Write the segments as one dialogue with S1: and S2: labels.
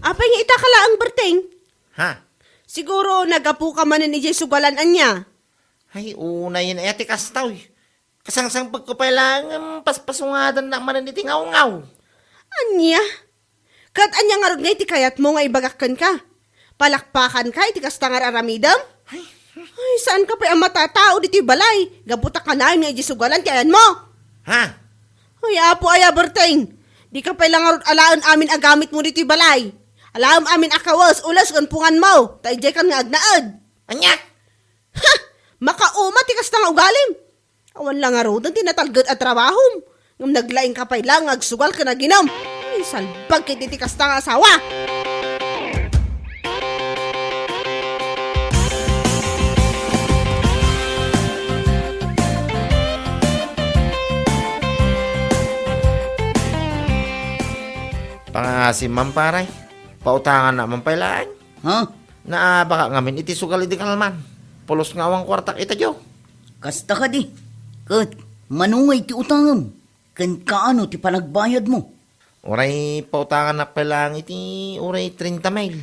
S1: Apay nga itakala ang berteng.
S2: Ha?
S1: Siguro nagapu ka man ni Jay sugalan anya.
S2: Ay, una yun ay ati kastaw. Kasangsang pagkapailangan paspasungadan na manan iti ngaw-ngaw.
S1: Anya? Kat anya nga rod nga iti kayat mo nga ibagakkan ka. Palakpakan ka iti kastangar aramidam. Ay, saan ka pa ang matatao dito balay? Gabuta ka na nga iti sugalan kayan mo.
S2: Ha?
S1: Ay, apo ay aberteng. Di ka pa lang nga rod alaan amin agamit mo dito balay. Alam amin akawas, ulas pungan mo. Taijay kan nga agnaad.
S2: Anya?
S1: Ha! Makauma ti kastang ugalim. Awan lang nga rod ang tinatalgad at trabahom. Ngam naglaing ka pa lang agsugal ka na ginam. Ay, salbag kiti ti kastang asawa.
S2: Pangasim man paray. Pautangan na man pailaan.
S3: Ha?
S2: Na baka ngamin iti sugal iti kalman. Pulos nga awang kwartak ita jo.
S3: Kasta ka di. Kat, manungay ti utangam. Kan kaano ti panagbayad mo.
S2: Uray pautangan na pailaan iti uray 30 mile.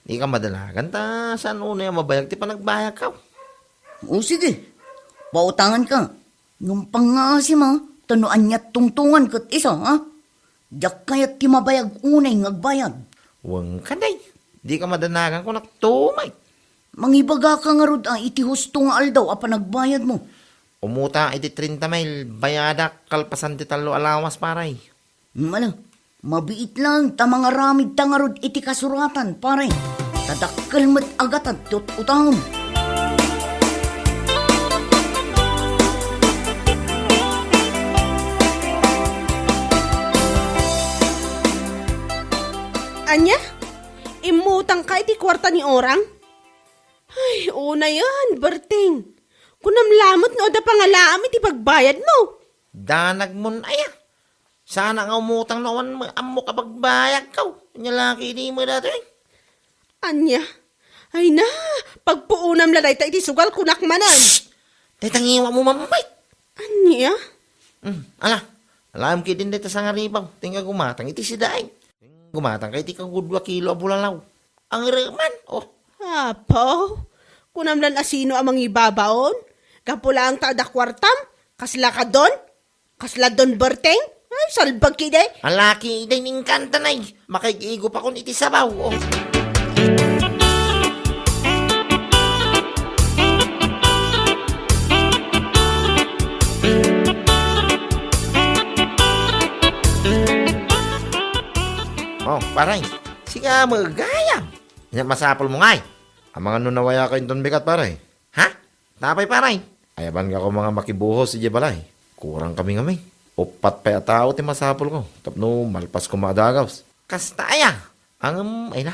S2: Di ka madalagan ta saan una yung mabayag ti panagbayag ka.
S3: O sige, pautangan ka. Nung pangasim ha, tanuan niya't tungtungan kat isa ha. Diyak kaya't ti mabayag unay ngagbayad.
S2: Huwag ka day. Di ka madanagan ko naktumay.
S3: Mangibaga ka nga rod iti husto nga aldaw a panagbayad mo.
S2: Umuta iti 30 mile bayada kalpasan ti talo alawas paray.
S3: Mala, mabiit lang ta mga ramid ta nga rod iti kasuratan pare. Tadakkel met agat at utangom.
S1: Anya? Imutang ka iti kwarta ni orang? Ay, una yan, berting. Kunam lamot no da pangalaam iti pagbayad mo.
S2: Danag mon aya. Sana nga umutang nawan mo amo kapagbayag ka. Nyalaki di mo dati.
S1: Anya? Ay na, pagpuunam laday ta iti sugal kunak manan.
S2: Tangiwa mo mamay.
S1: Anya?
S2: Ala, alam ki din dito sa ngaribaw. Tingga gumatang iti sidaing. Gumatang kay iti kagudwa kilo bulalaw. Ang reman, oh.
S1: Apo, kunam lan asino amang ibabaon? Kapula ang tada kwartam? Kasla ka don? Kasla don berteng? Ay, salbag kide.
S2: Ang laki din ng kantanay. Makikigo pa kun iti sabaw, oh. Oh, paray. Siga magaya. Yan masapol mo ngay. Ang mga nunawaya ka inton bigat paray. Ha? Tapay paray. Ayaban ka ko mga makibuhos si balay. Kurang kami ngami. Upat pa tao ti masapol ko. Tapno malpas ko madagaws. Kasta aya. Ang ay na.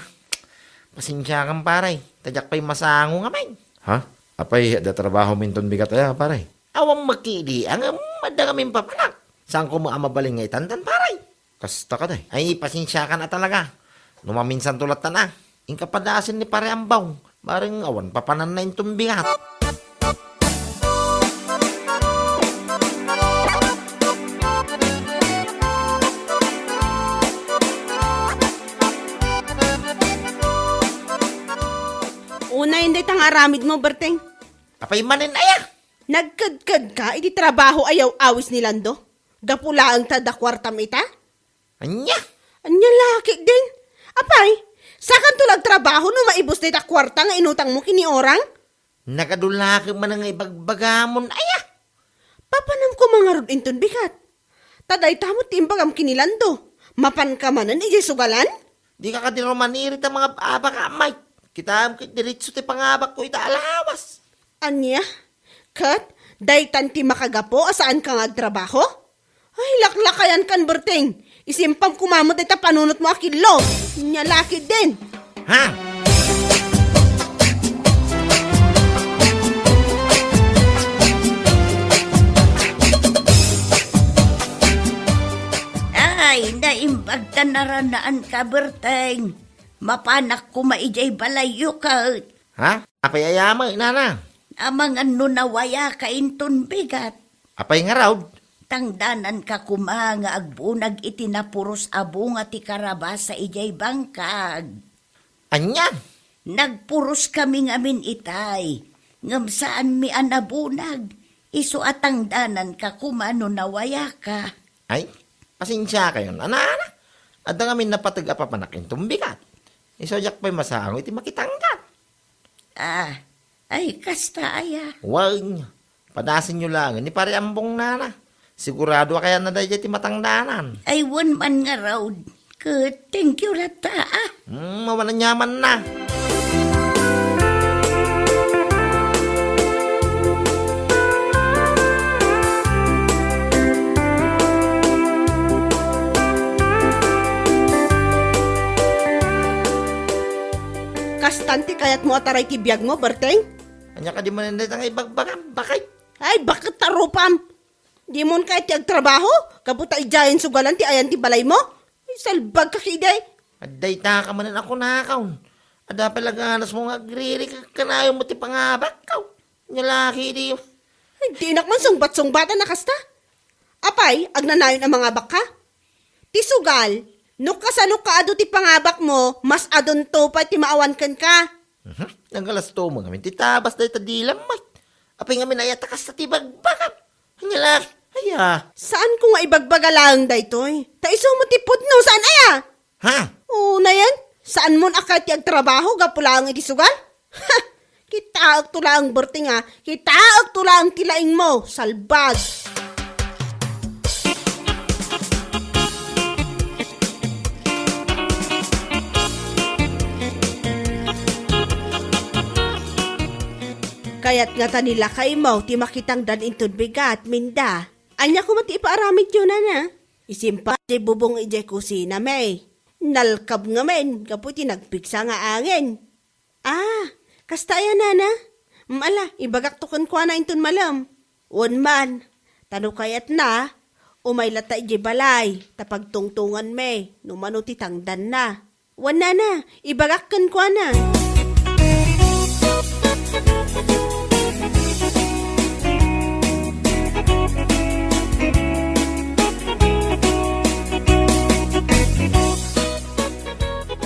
S2: Pasensya kang paray. Tadyak pa'y masango ngami. Ha? Apay da trabaho minton bigat aya paray. Awang makili. Ang madda kami papanak. Saan ko maamabaling ngay tantan paray? Kasta ka day. Ay, pasensya ka na talaga. Numaminsan tulat na. Ingka padasin ni pare ambaw. Bareng awan papanan na intong bigat.
S1: Una hindi tang aramid mo, berteng.
S2: Apay manin aya.
S1: Nagkadkad ka, iti trabaho ayaw awis ni Lando. Gapula ang tada kwartam ita?
S2: Anya.
S1: Anya laki din. Apay, sakan tulag trabaho no maibos na ita kwarta nga inutang mo kini orang?
S2: Nakadulaki man ang ibagbagamon aya.
S1: Papanam ko mga rod inton bigat. Taday tamot timbagam kinilando. Mapan ka manan iji sugalan?
S2: Di ka kadiro manirit ang mga abak amay. Kita am kit diretso ti pangabak ko ita alawas.
S1: Anya? Kat, daytan ti makagapo asaan ka nga trabaho? Ay, laklakayan kan berteng. Isimpang kumamot ita panunot mo akilo. Nya laki din.
S2: Ha?
S3: Ay, naimbag ka naranaan ka, Berteng. Mapanak ko maijay balayo ka.
S2: Ha? Apay ayama, inana.
S3: Amang ano nawaya ka inton bigat.
S2: Apay nga raw.
S3: tangdanan ka kuma nga agbunag iti napuros abong ti karabas sa ijay bangkag.
S2: Anya?
S3: Nagpuros kami ngamin itay. Ngam saan mi anabunag. Isu atangdanan ka kuma no nawaya ka.
S2: Ay, pasensya kayo. Ana. Ada kami napatag apapanakin tumbikat. Isoyak pa'y masango iti makitanggat.
S3: Ay kasta aya.
S2: Wag niyo. Padasin nyo lang. Ni pare ambong nana. Sigurado kaya na dahil ti matangdanan.
S3: Ay one man nga raw. Thank you rata
S2: Mawalan nyaman na.
S1: Kastanti kayat mo ataray ti biyag mo, Berteng?
S2: Anya ka di mananday tang ibagbagan. Bakit?
S1: Ay, bakit tarupam? Di mo kahit ti agtrabaho? Kabuta ijayan sugalan ti ayan ti balay mo? Ay, salbag ka kiday.
S2: Aday ta ka manan ako nakaw. Ada palaganas mo nga agriri ka kanayo mo ti pangabak kaw. Nyalaki di.
S1: Ay, di nak man sungbat-sungbatan na kasta. Apay, agnanayon ang mga baka. Ti sugal, no kasano ka ado ti pangabak mo, mas adon to pa ti maawan kan ka.
S2: Nanggalas to mo ngamin. Titabas dahi tadilam may. Apay ngamin ayatakas sa tibagbagan. Nyalaki. Aya.
S1: Saan ko nga ibagbagalang daytoy? Ta iso mo ti putno, saan aya?
S2: Ha?
S1: Oo na yan. Saan mo akat ti agtrabaho, gapulang iti sugal? Ha! Kitaag tulang Berting ha. Kitaag tulang tilaing mo, salbag. Kaya't nga tanila kay mo, ti makitang dan intun bigat, minda. Anya ko mati ipaaramid yun na. Isimpa, di bubong ije kusina may. Nalkab nga men, kaputi nagpiksa nga angin. Kasta yan nana. Mala, ibagak tukon kwa na intun malam. One man, tano kayat na, umay lata ije balay, tapagtungtungan me, numano ti tangdan na. Wan na, ibagak kan kwa na.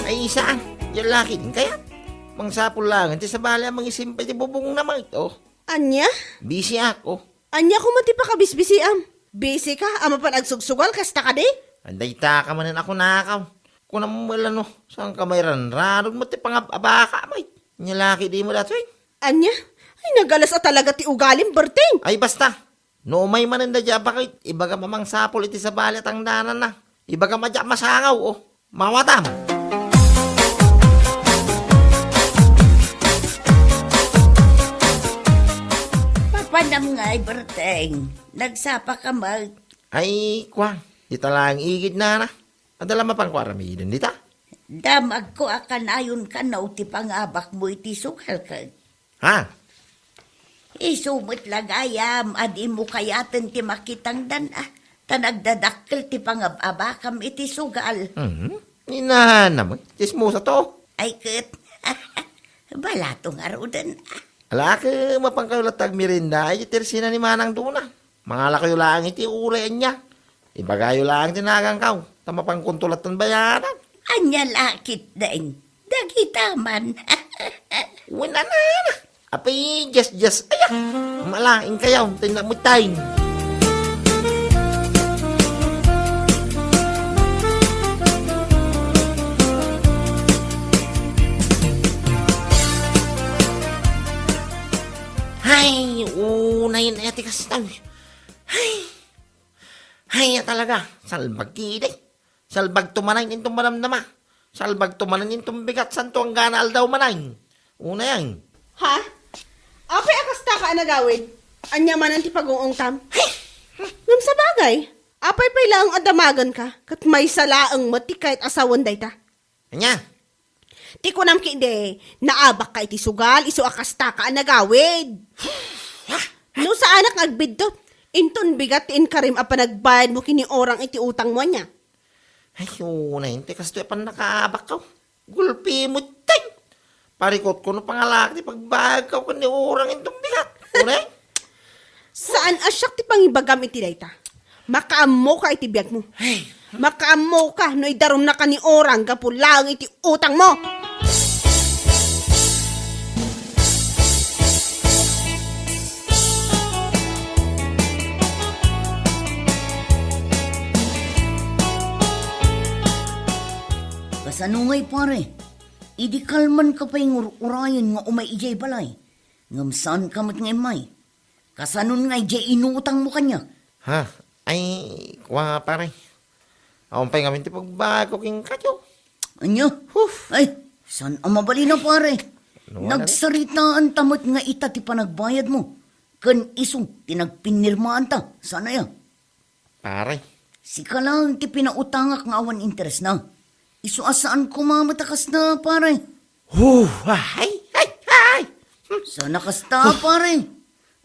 S2: Ay saan? Yung laki din kaya? Mangsapol lang. Ti sa bala mga isimpa ti bubong naman ito.
S1: Anya?
S2: Busy ako.
S1: Anya ko mati pa kabisbisi am. Busy ka, ama pa nagsugsugal, kasta ka di?
S2: Anday ta ka manan ako nakaw. Kung naman wala no, saan ka may ranrarod mo ti pangabaka may. Nyalaki di mo dato eh.
S1: Anya? Ay, nagalas at talaga ti ugalim, Berting.
S2: Ay basta. No may mananda dya bakit. Ibaga mamang sapol iti sa balat ang danan na. Ibaga madya masangaw oh. Mawatam.
S3: Papanam nga ay Berteng. Nagsapa ka mag.
S2: Ay kwang. Di talang igid na na. Adala mapang kwaramidin dita.
S3: Damag ko akan ayon ka na ti pangabak mo iti sukal ka.
S2: Ha?
S3: Isumot lagayam, adi mo kayaten ti makitang dan tanagdadakkel ti pangababakam iti sugal.
S2: Inahan naman. Chismosa to.
S3: Ay ket, balatong arudan.
S2: Ala ka mapangkalatag mirinda ay tersina ni Manang Duna. Mga lakayo lang iti urayan niya. Ibagayo lang tinagang kaw. Tama pang kuntulatan bayaran.
S3: Anya lakit daing. Dagitaman.
S2: Wala na. Apay, just. Ayak. Malaing kayaw. Tinamutay. Hay, unay na etikas tayo. Hay, talaga. Salbag kiday. Salbag tumanay nitong maramdama. Salbag tumanay nitong bigat. Santo ang ganal daw manay. Una yan.
S1: Ha? Apay akasta ka nagawid? Anya man ang tipagungong tam? Ngam sa bagay, apay pay lang adamagan ka, kat may salaang mati kahit asawan day ta.
S2: Anya?
S1: Ti ko nam kide, naabak ka iti sugal, iso akasta ka nagawid. No sa anak agbidot, inton bigat tin karim apa nagbayad mo kini orang iti utang mo niya.
S2: Ay, una yun. Tekas to pan nakaabak ka. Gulpi mo tay. Parikot ko no pangalak di pagbahag ka ko ni orang itong bigat. Una yun?
S1: Saan asyak ti pangibagam iti dayta? Makaamo ka iti biyag mo. Makaamo ka no idarom na ka ni orang kapulang iti utang mo.
S3: Kasanungay pare, idi kalman ka pa yung urayan nga umay ijay balay. Ngamsan ka mat ngay may. Kasanon nga ijay inuutang mo kanya.
S2: Ha? Ay, kuha pare. Awan pa yung ti pagbago king kadyo.
S3: Anya? Ay, san ang mabali na pare?
S2: Ano nga
S3: Nagsaritaan tamot nga ita ti panagbayad mo. Kan iso, tinagpinirmaan ta. Sana ya?
S2: Pare.
S3: Si ka lang ti pinautangak nga awan interes na. Iso asaan kumamatakas na pare?
S2: Ay, ay, ay.
S3: Sana kasta pare.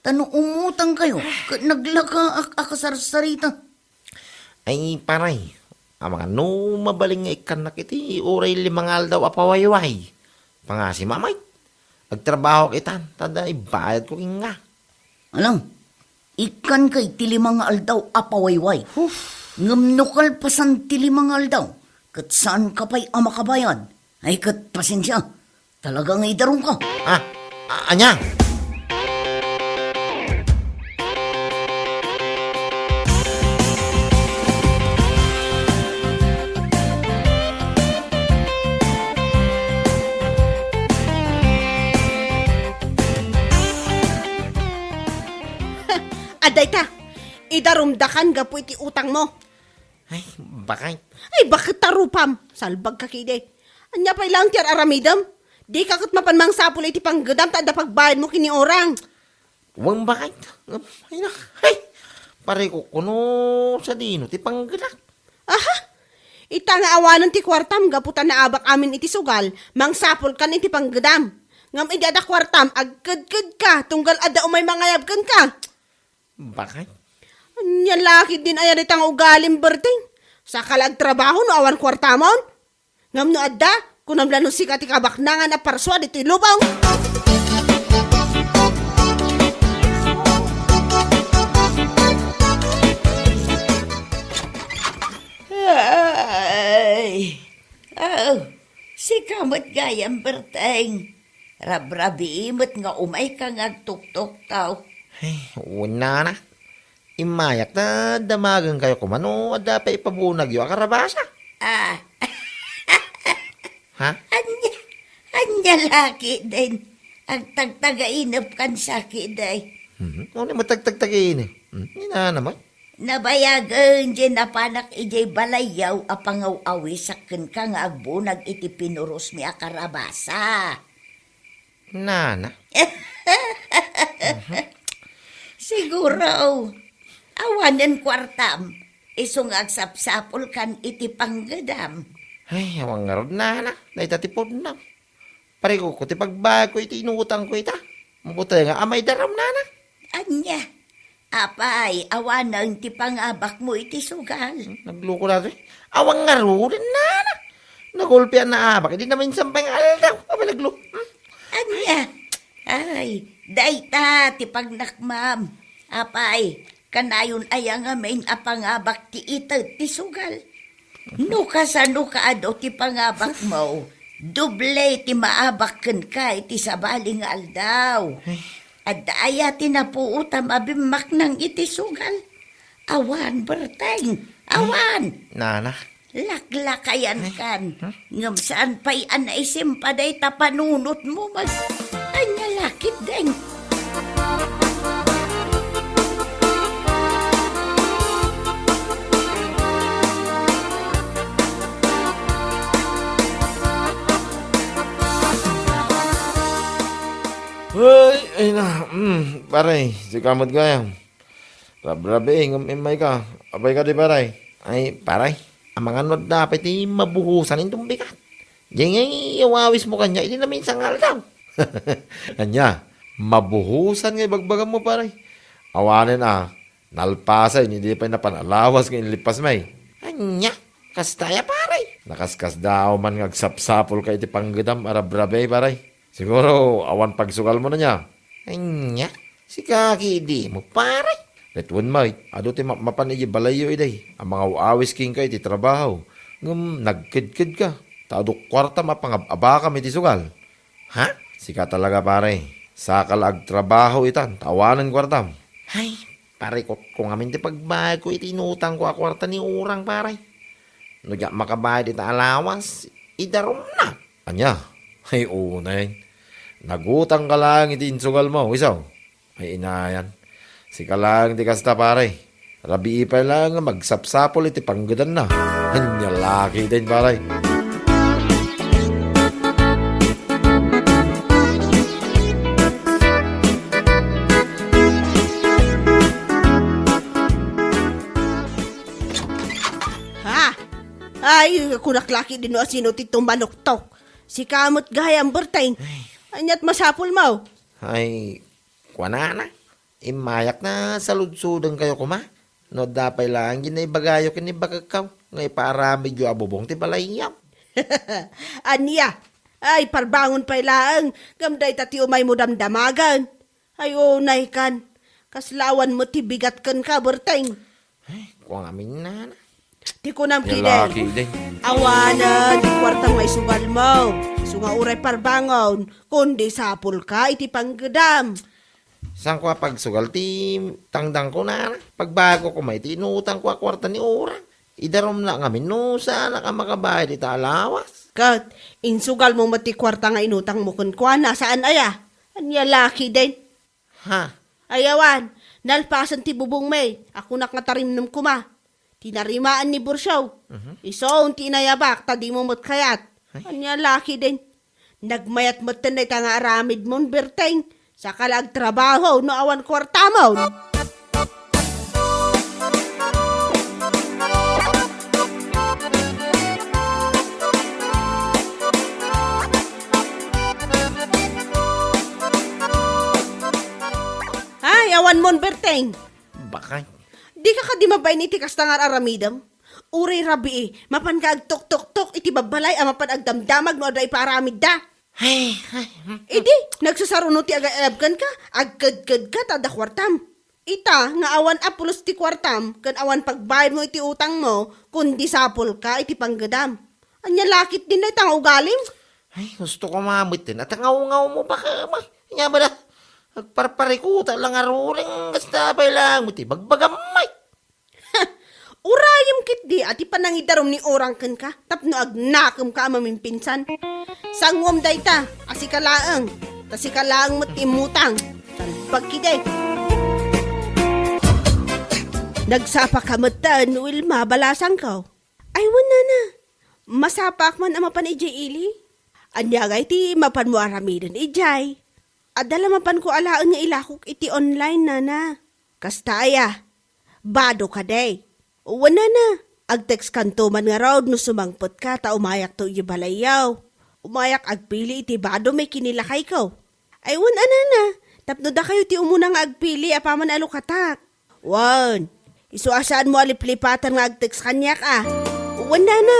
S3: Tano umutang kayo. Naglaka akasarsarita.
S2: Ay, pare. Ang mga no mabaling nga ikan na kiti, uray limangal daw apawayway. Pangasi mamay. Agtrabaho kitan, tada ibayad ko king nga.
S3: Alam, ikan kay tilimang aldaw apawayway. Ngamnukal pasan tilimang aldaw. Kat saan ka pa'y amakabayan? Ay kat pasensya. Talagang idarong ka.
S2: Anya?
S1: Aday ta, idarumdakan gapu iti utang mo.
S2: Ay, bakay.
S1: Ay, bakit tarupam? Salbag ka kide. Anya pa ilang tiyar aramidam? Di kakot mapanmang sapul iti panggadam tada pagbayad mo kini orang.
S2: Huwag bakay. Ay na. Ay, pare ko kuno sa dino, ti panggadak.
S1: Aha! Ita nga awanan ti kwartam, gaputan na abak amin iti sugal, mang sapul kan iti panggadam. Ngam iti ada kwartam, agkad-kad ka, tunggal ada umay mangayab kan ka.
S2: Bakay?
S1: Anya laki din ayan itang ugalim berting. Sa kalag trabaho no awan kwartamon. Ngam no adda, kunam lano si kati kabaknangan na parswa dito lubaw.
S4: Ay, si kamot gayam berteng. Rabrabi imot nga umay ka ngagtuktok tao.
S2: Ay, una na. Imayak na damagan kayo kumano at dapat ipabunag yung akarabasa.
S4: Ah,
S2: Ha?
S4: anya laki din. Ang tagtagainap kan sakit day.
S2: Ano matagtagtagin eh. Ina naman.
S4: Nabayagan dyan na panak ijay balayaw apangaw-awi sakin ka nga agbunag iti pinuros mi akarabasa.
S2: Nana.
S4: Siguro, awanan kwartam, isong agsapsapol kan iti panggadam.
S2: Ay, awang nga ron na. Naitatipod na. Pare ko, ti pagbago iti inutang ko ita. Mabuti nga, amay daram na.
S4: Anya, apay, awanan ti pangabak mo iti sugal.
S2: Nagluko na rin. Awang nga ron na. Nagulpian na abak. Hindi naman sampay nga daw. Abay nagluko.
S4: Anya, ay, dayta ti pagnakmam. Apay, kanayon ayang amin apangabak ti ita ti sugal. No kasano kaado ti pangabak mo, doble ti maabakken ka iti sabaling aldaw. At daya tinapuutam abimak ng iti sugal. Awan, berteng, awan.
S2: Nana.
S4: Laklakayan kan. Ngam saan pa'y anaisim paday tapanunot mo mag... Anya lakit deng.
S2: Ay na. Pare, si kamot gayam. Rabrabe, ngamimay ka. Abay ka di pare. Ay, pare. Ang mga nod dapat mabuhusan itong bigat. Diyan nga iawawis mo kanya, hindi namin sangal daw. Anya, mabuhusan nga bagbagan mo pare. Awanin nalpasay, hindi pa napanalawas nga ilipas may. Anya, kastaya pare. Nakaskas daw man ngagsapsapol ka iti panggadam arabrabe pare. Siguro, awan pagsugal mo na niya. Anya, si kaki di mo pare. Letwan may, ado ti mapan iji balayo iday. Ang mga uawis king kay ti trabaho. Ngam, nagkid-kid ka. Taado kwarta mapangababa kami ti sugal. Ha? Sika talaga pare. Sakal ag trabaho itan, tawanan kwartam. Hay, pare ko kung amin ti pagbayad ko itinutang ko a kwarta ni urang pare. Nagya makabayad ita alawas, idarom na. Anya, ay unay. Nagutang ka lang iti insugal mo, isaw. Ay inayan. Sika lang ti kasta pare. Rabi pa lang magsapsapol iti panggadan na. Anya laki din pare.
S1: Ha? Ay, kunaklaki din o sino titong manuktok. Si kamot gayang berteng. Anyat masapul mo.
S2: Ay, kuwana na. Imayak na saludsudan kayo kuma. No, dapay lang ginay bagayo kini bagakaw. Ngay para medyo abubong ti balayam.
S1: Anya, ay parbangon pa ilang. Gamday tati umay mo damdamagan. Ay unay kan. Kaslawan mo ti bigat kan ka berteng.
S2: Ay, kung amin na.
S1: Ti ko nang
S2: Laki
S1: piden.
S2: din.
S1: Awanan, di kwartang may sugal mo. Sungauray parbangon. Kundi sapul ka, iti panggedam.
S2: Saan ko pagsugal ti tangdang ko na. Pagbago ko may tinutang ko a kwarta ni Ura. Idarom na ngamin no sana ka makabayad ita alawas.
S1: Kat, insugal mo mati kwarta nga inutang mo kun kwa, nasaan aya? Anya laki din.
S2: Ha?
S1: Ayawan, nalpasan ti bubong may. Ako nakatarimnam kuma. Tinarimaan ni Bursyaw. Isoon tinayabak, tadi mo matkayat. Anya laki din. Nagmayat mo tanay ka nga aramid mon berteng. Sa kalag trabaho, no awan kwarta mo. Ay, awan mon berteng.
S2: Bakay.
S1: Di ka di mabay ni tikas tangar aramidam. Uri rabi mapan ka ag tok-tok-tok iti babalay mapan ag damdamag no aday paramid da.
S2: Ay,
S1: Idi, nagsasaruno ti aga-abkan ka, agkad-kad ka tada kwartam. Ita, nga awan apulos ti kwartam, kan awan pagbayad mo iti utang mo, kundi sapol ka iti panggadam. Anya lakit din na itang ugalim.
S2: ay, gusto ko mamit din. At ang ngaw mo pa ka, ma. Nga ba na? Agparparikuta lang aruring. Basta pa lang mo ti bagbagamay.
S1: Urayam kit di, ati panangidarom ni orang kan ka, tapno agnakam ka mamimpinssan. Sangwam day ta, asikalaang, tasikalaang mo't imutang, pagkiday. Nagsapa ka matan, will mabalasang ka. Ay, wala na. Masapak man ang mapan ijay ili. Anyagay ti mapan mo aramidan ijay. Adala mapan ko alaan nga ilakok iti online na. Kastaya, bado ka day. Wala na. Ag-text kanto man nga raw no sumangpot ka ta umayak to balayaw. Umayak agpili iti bado may kinilakay ko. Ay wala na. Tapno da kayo ti umuna nga agpili apaman alukatak. Wan. Isuasaan mo aliplipatan nga ag-text kanyak ah. Wala na.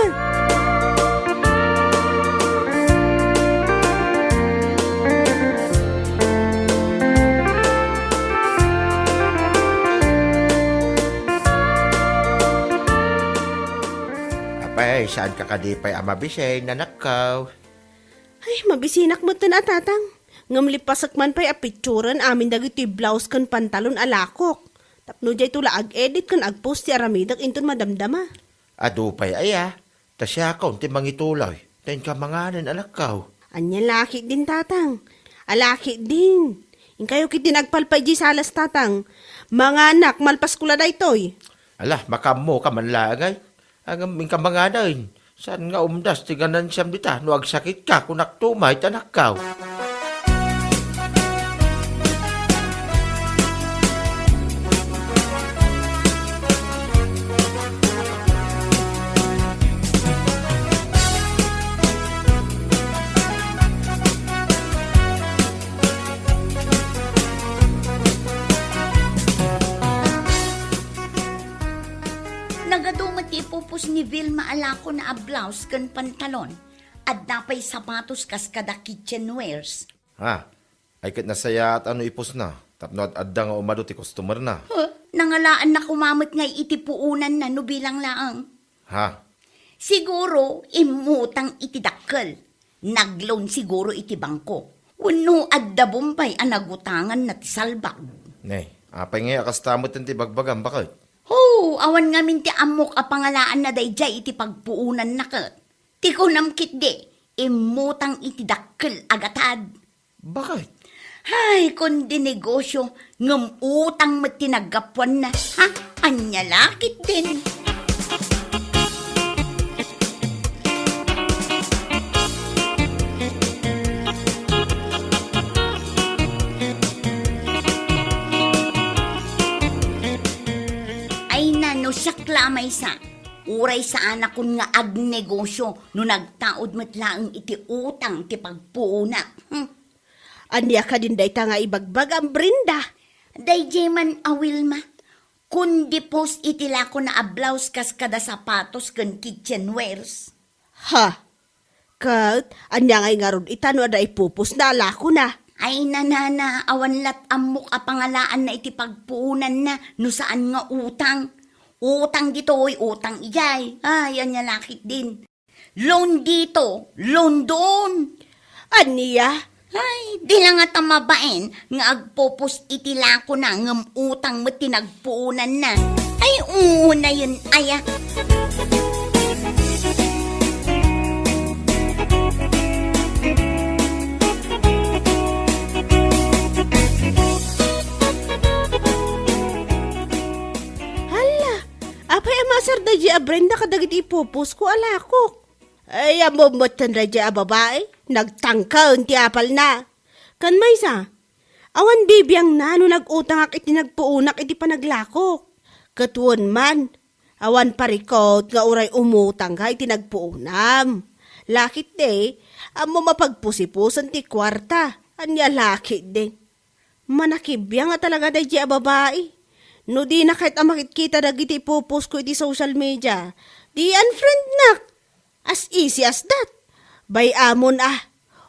S2: Apay, saan ka kadipay amabisay na nakaw?
S1: Ay, mabisinak mo to na tatang. Ngamlipasak man pa'y apitsuran amin dagiti blouse kan pantalon alakok. Tapno jay tula ag-edit kan ag-post ti aramidak inton madamdama.
S2: Adupay aya. Tasya ka unti mangituloy. Tayin ka manganan alakaw.
S1: Anya laki din tatang. Alaki din. In kayo kiti nagpalpay di salas tatang. Mga anak, malpas kula da itoy.
S2: Ala, makamo ka man lagay. Agam ka manganain. Saan nga umdas ti ganan siyam dita. No agsakit ka kung naktumay tanakaw.
S3: Nagadumat ipupos ni Vilma alako na a blouse kan pantalon. At napay sapatos kas kada kitchenwares.
S2: Ha? Ay kat nasaya at ano ipos na. Tapno at adda nga umado ti customer na.
S3: nangalaan na kumamot ngay iti puunan na no bilang laang.
S2: Ha?
S3: Siguro, imutang iti dakkel. Nagloan siguro iti bangko. Uno adda bombay ang nagutangan na ti salbag.
S2: Nay, apay nga akastamot ti bagbagan bakit?
S3: Ho, awan nga min ti amok a pangalaan na dayjay iti pagpuunan na ket. Ti kunamkit de, imutang iti dakkel agatad.
S2: Bakit?
S3: Hay, kundi negosyo, ngam utang met tinaggapuan na. Ha? Anya lakit din. Ay nano siya klamay sa. Uray sa anak kun nga agnegosyo no nagtaod met laeng iti utang ti pagpuuna.
S1: Anya ka din dayta nga ibagbag ang Brenda.
S3: Dayjay man awil ma. Kundi post itila ko na a blouse kas kada sapatos ken kitchenwares.
S1: Ha? Kat, anya ngay nga ron itano ada ipupus na alako na.
S3: Ay nanana, awan lat amok a pangalaan na iti pagpuunan na no saan nga utang. Utang dito'y utang ijay. Ay, anya lakit din. Loan dito, loan doon.
S1: Anya?
S3: Ay, di lang nga tamabain nga agpopos itila ko na ngam utang mo tinagpuunan na. Ay, una yun, aya.
S1: Hala, apay amasar da di a Brenda kadagit ipupus ko alakok. Ay, amomot tan da di a babae. Nagtangka ti apal na. Kan may sa? Awan bibiyang na no nagutang ak iti nagpuunak iti panaglakok. Katuon man, awan parikot nga uray umutang ka iti nagpuunam. Lakit de, amo mapagpusipusan ti kwarta. Anya lakit de. Manakibya nga talaga da di a babae. No di na kahit makikita dagiti ipupus ko iti social media. Di unfriend nak. As easy as that. Bay amon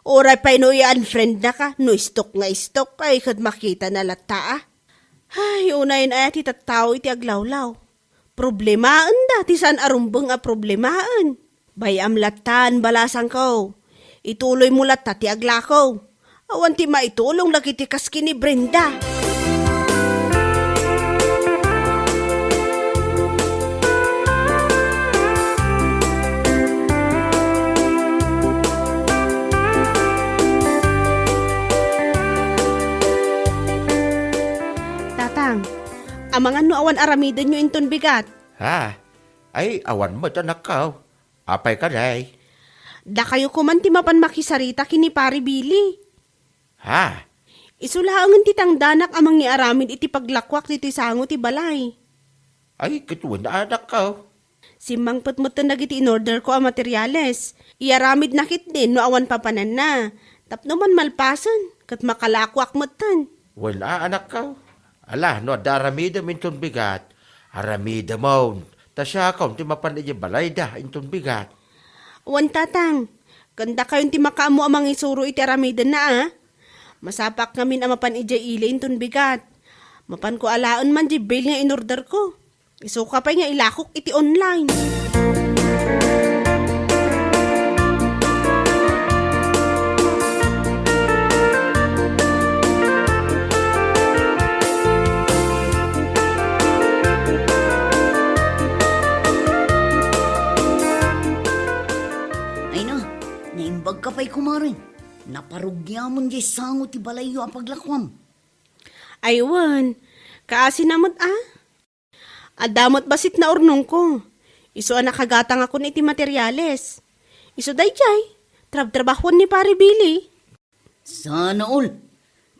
S1: Oray pa ino i-unfriend na ka. No istok nga istok. Ay kad makita na lata Ay, unayin ay ati tattao iti aglawlaw. Problemaan da. Ti saan arumbang a problemaan. Bay am latan balasang ko. Ituloy mo lata ti aglakaw. Awan ti maitulong lagi ti kaski ni Brenda. Amangan no awan aramidan nyo inton bigat.
S2: Ha? Ay, awan mo anak ka. Apay ka day.
S1: Da kayo kuman ti mapan makisarita kini pari Billy.
S2: Ha?
S1: Isulaangan ti tangdanak amang ni aramid iti paglakwak ti sango ti balay.
S2: Ay, katuwan na anak ka.
S1: Simang patmutan nagiti in-order ko ang materyales. Iaramid nakit din no awan papanan na. Tapno man malpasan, kat makalakwak matan.
S2: Wala anak ka. Ala, no, daramida minton bigat. Aramida mo. Tasya ka, ti mapan iti balay da, inton bigat.
S1: Wan tatang, ganda kayon ti makaamo amang isuro iti aramidan na Masapak ngamin amapan ija ile inton bigat. Mapan ko alaan man di bail nga in-order ko. Isuka pa nga ilakok iti online.
S3: Naimbag ka pa'y kumarin. Naparugya mo di sango ti balayo ang paglakwam.
S1: Aywan, kaasi namot Adamot basit na urnong ko. Iso nakagatang ako na iti materyales. Iso dayjay, trabahon ni pare Billy.
S3: Sana all.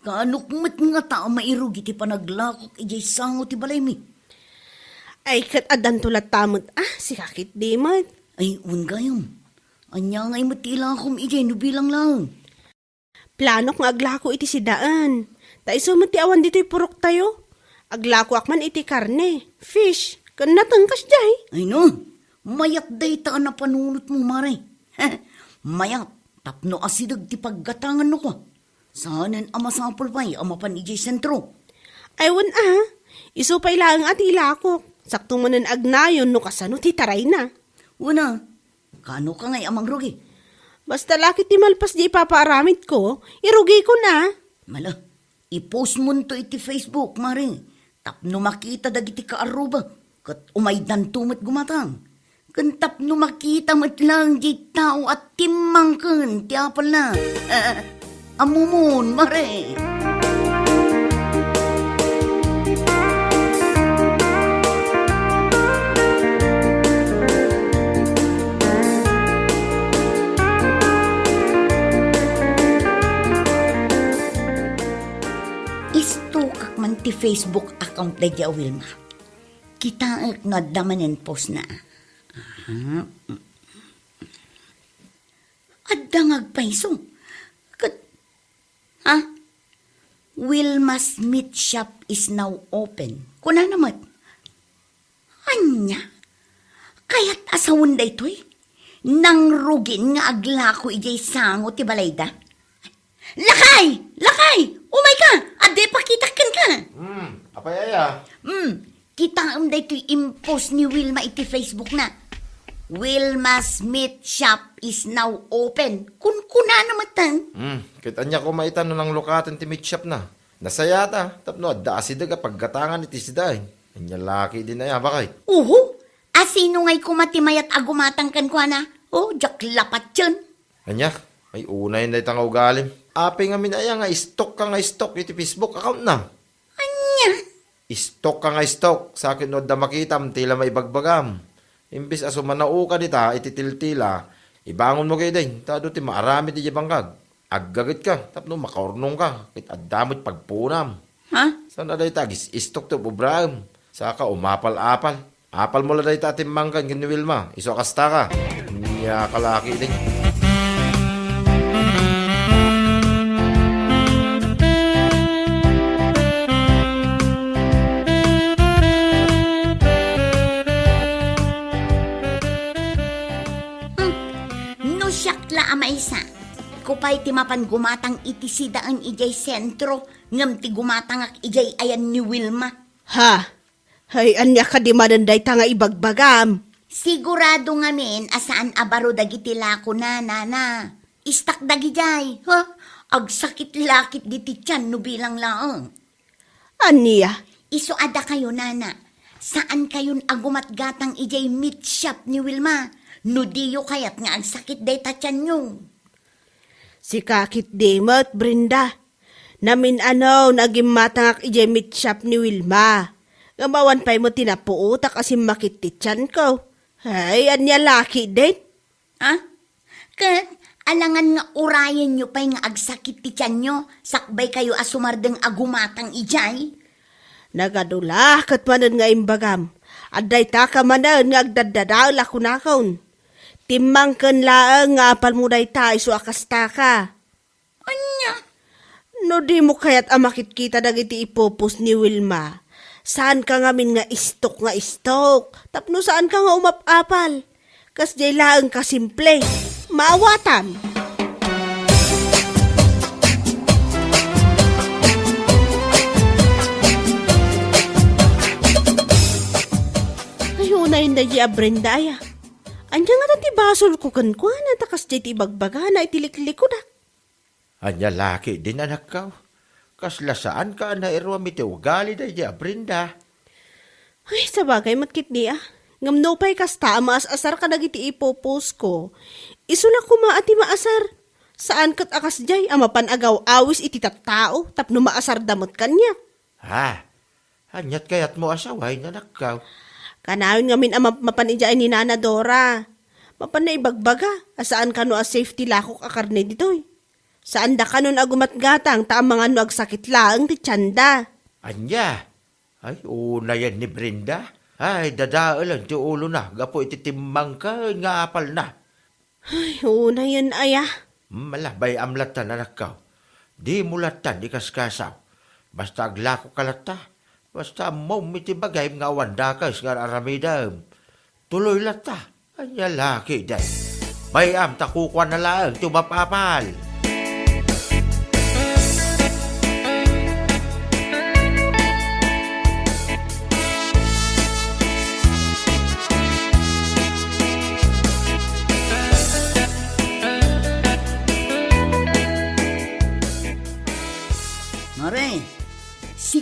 S3: Kaanukmat nga tao mairug iti panaglakok ijay sango ti balay mi.
S1: Ay kat adan tulat tamot si kakit di mat.
S3: Ay ungayom. Anya ngay matila akom ijay no bilang lang.
S1: Planok nga aglako iti sidaan. Ta iso mati awan dito'y purok tayo. Aglako akman iti karne, fish, kan natangkas jay.
S3: Ay no, mayat day ta na panunot mo mare. Mayat, tapno asidag ti paggatangan no ko. Saanan amasapol pa'y amapan ijay sentro.
S1: Aywan Isupay lang at ilakok. Saktong manan agnayon no kasano ti taray na.
S3: Una, kano ka ngay amang rugi?
S1: Basta lakit ti malpas di ipapaaramid ko, irugi ko na.
S3: Mala, i-post mo to iti Facebook, Mari. Tapno makita dagiti kaaruba. Kat umaydan tumat gumatang. Kan tapno makita mat lang di tao at timmangken ti apal na. Amumun, Mari. Istukak man ti Facebook account na diya, Wilma. Kita nga damanen post na. Adda ngagpaiso. Wilma's meat shop is now open. Kuna naman. Anya? Kaya't asawon da ito'y? Nang rugin nga aglako ijay sango ti balayda? Lakay! Lakay! Umay ka! Ade pakitakan ka!
S2: Apayaya.
S3: Kita da ito'y impose ni Wilma iti Facebook na. Wilma's meat shop is now open. Kuna naman tan.
S2: Kita niya ko maitan ng lokatan ti meat shop na. Nasaya ta, tapno adda asidaga paggatangan iti siday. Anya laki din na ya, bakay.
S3: Uho! Asino ngay kumatimayat agumatang kan kwa na? Oh, jak lapat yun.
S2: Anya, ay unay na itang ugalim. Api nga minaya nga, stock ka nga stock iti Facebook account na.
S3: Anya?
S2: Stock ka nga stock, sa akin no da makitam, tila may bagbagam. Imbis aso manao ka dita, ititiltila, ibangon mo kayo din, tado ti maarami ti jabangkag. Aggagit ka, tapno makaurnong ka, kit addamot pagpunam.
S3: Ha?
S2: Saan na dahi tagis, stock to bubrahim. Saka umapal-apal. Apal mo la dahi tatim mangkan, gini Wilma, iso kasta ka. Niya kalaki din.
S3: No syakla amaisa. Kupay ti mapan gumatang iti sidaan ijay sentro, ngam ti gumatang ak ijay ayan ni Wilma.
S1: Ha? Hay, anya ka di mananday ta nga ibagbagam.
S3: Sigurado ngamin asaan abaro dagiti lako na, nana. Istak dagi jay, ha? Agsakit lakit diti tiyan no bilang laang.
S1: Anya?
S3: Iso ada kayo, nana. Saan kayon agumat gatang ijay meat shop ni Wilma? No diyo kayat nga agsakit day tatyan nyo.
S1: Si Kakit Demot, Brenda. Namin naging matangak ijay meat shop ni Wilma. Gamawan pa'y mo tinapuutak asim makitityan ko. Hay, anya laki din.
S3: Ha? Kat, alangan nga urayan nyo pa'y nga agsakit ti tiyan nyo, sakbay kayo asumardeng agumatang ijay.
S1: Nagadula, kat manan nga imbagam. Aday ta ka manan nga agdadadaw lakunakaon. Timangken laang nga apal mo day ta iso akasta ka.
S3: Anya?
S1: No di mo kaya't amakit kita dagiti ipopos ni Wilma. Saan ka ngamin nga istok? Tapno saan ka nga umapapal? Kas jay laang ka simple. Maawatam. Ayunay na di Brenda ya. Anya nga tati basol ko kankwa na takas jay ti bagbaga na itilikliko na.
S2: Anya laki din anak ka. Kasla saan ka na irwam iti ugali da iya, Brenda?
S1: Ay, sabagay matkit niya. Ngamno pa'y kasta, maas-asar ka nagiti ipopos ko. Isula ko maati maasar. Saan kat akas jay, amapan agaw awis iti tattao, tapno maasar damot kanya.
S2: Ha? Anyat kayat mo asaway na nakkaw.
S1: Kanawin ngamin mapan ijay ni Nana Dora. Mapan na ibagbaga, asaan ka no a safety lakok akarne ditoy. Saan da ka nun agumat-gatang, taang mga no agsakit lang ti tiyanda.
S2: Anya? Ay, una yan ni Brenda. Ay, dadaalan ti ulo na. Gapo ititimbang ka, nga apal na.
S1: Ay, una yun aya.
S2: Malabay amlatan anak ka. Di mulatan, di kaskasaw. Basta aglako kalata. Basta mo mitibagay nga wanda ka nga aramidam. Tuloy lata. Anya laki day. Bayam takukwa na lang, tumapapal.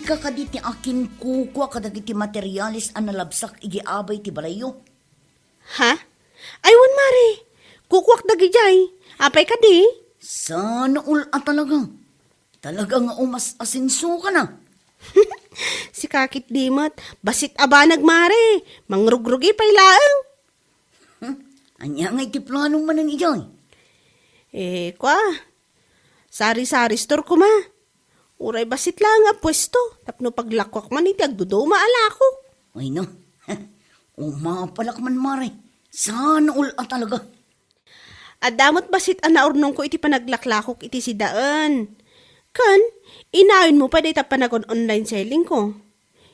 S3: ka kaditi akin kukwa kadagiti materialis ang nalabsak igiabay ti balayo.
S1: Ha? Aywan, Mare. Kukwak na gijay. Apay ka di.
S3: Sana talaga. Talaga nga umas asinso ka na.
S1: Si Kakit Dimot, basit abanag, Mare. Mangrugrugi pay laang.
S3: Anya nga iti planong manang ijoy.
S1: Kwa. Sari-sari store ko, ma. Uray basit lang nga pwesto. Tapno paglakwak man iti agduduma ala ko.
S3: Ay no. Umapalak man mare. Sana talaga.
S1: Adamot basit anaurnong ko iti panaglaklakok iti si daan. Kan, inawin mo pa dita panagon online selling ko.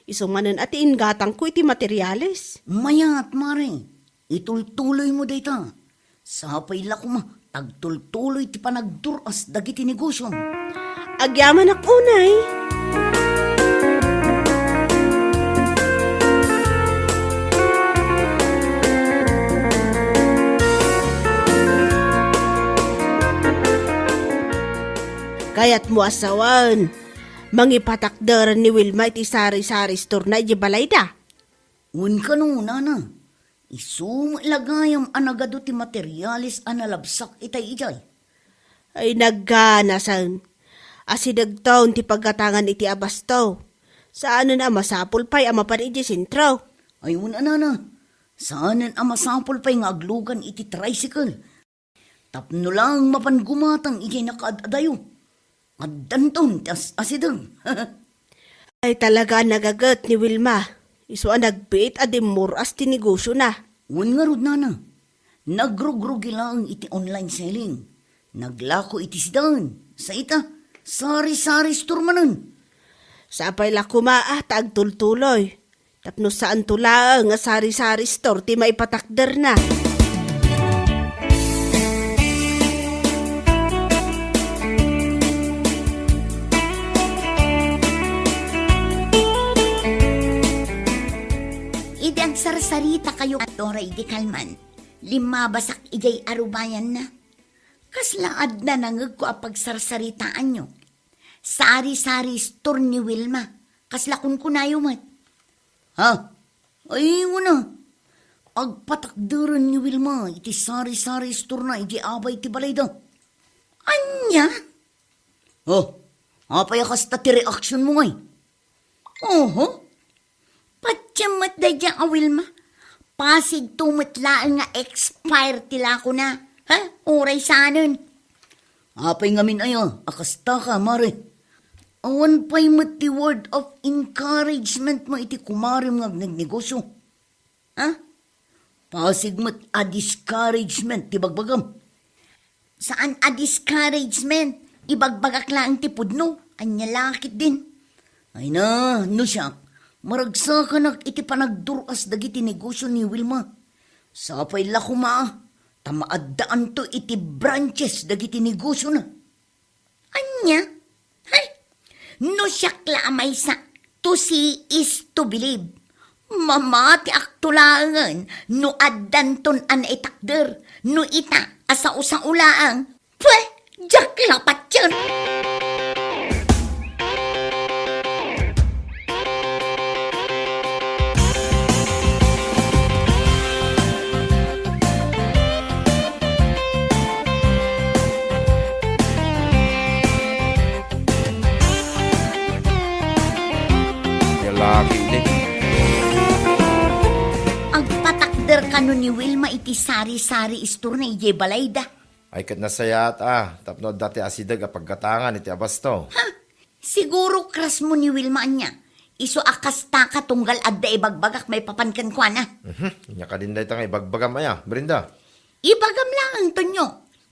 S1: Isumanan at ingatang ko iti materyales.
S3: Mayat mare. Itultuloy mo data. Sapay la ko ma. Tagtultuloy ti panagduras dagiti negosyo.
S1: Agyaman ak unay. Kayat mo asawan. Mangipatakdaran ni Wilma iti sari-sari store na iti balayda.
S3: Un ka no, nana. Isumilagayam anagado ti materialis analabsak itay ijay.
S1: Ay nagganasan. Asidagtaon ti pagkatangan iti abastaw. Saan na masapul pa'y amapan iti sintro.
S3: Ay una nana. Saanan ang masapol pa'y nga aglugan iti tricycle. Tapno lang mapangumatang ijay nakaadadayo. Addanton tas asidang.
S1: Ay talaga nagagat ni Wilma. Iso ang nagbiit adimur as tinegosyo na.
S3: Un nga rod nana. Nagrugrugi lang iti online selling. Naglako iti sidan. Sa ita, sari-sari store manan.
S1: Sapay la kumaa tagtultuloy. Tapno saan tula nga sari-sari store ti maipatakder na.
S4: Idang sarsarita kayo atoray di kalman. Lima basak ijay arubayan na. Kaslaad na nangag ko apag sarsaritaan nyo. Sari-sari store ni Wilma. Kaslakon ko na yumat.
S3: Ha? Ay una. Agpatakdaran ni Wilma iti sari-sari store na iti abay ti balay daw.
S4: Anya?
S3: Oh, apay kasta ti reaction mo ngay.
S4: Oho. Patyamat da dyan a Wilma. Pasig tumatlaan nga expire tila ko na. Ha? Uray sanon.
S3: Apay ngamin ayo, akasta ka, mare. Awan pa'y mati word of encouragement mo iti kumarim nga nagnegosyo. Ha? Pasig mat a discouragement, ti bagbagam.
S4: Saan a discouragement? Ibagbagak lang ti pudno. Anya lakit din.
S3: Ay na, no siya. Maragsa ka na iti panagduras dagiti negosyo ni Wilma. Sapay la kuma, tamaadaan to iti branches dagiti negosyo na.
S4: Anya? Hay? No siya klamay sa to see is to believe. Mamati aktulangan no addanton an itakder no ita asa usang ulaang. Pweh, jak lapat yan.
S2: Lalaki din.
S4: Agpatakder kano ni Wilma iti sari-sari store na ije balayda.
S2: Ay kat nasayat tapno dati asidag apagkatangan iti abasto.
S4: Ha? Siguro kras mo ni Wilma anya. Iso akasta ka tunggal adda ibagbagak may papankan kwa na.
S2: Inya ka din dahi tanga ibagbagam aya, Brenda.
S4: Ibagam lang, Tonyo.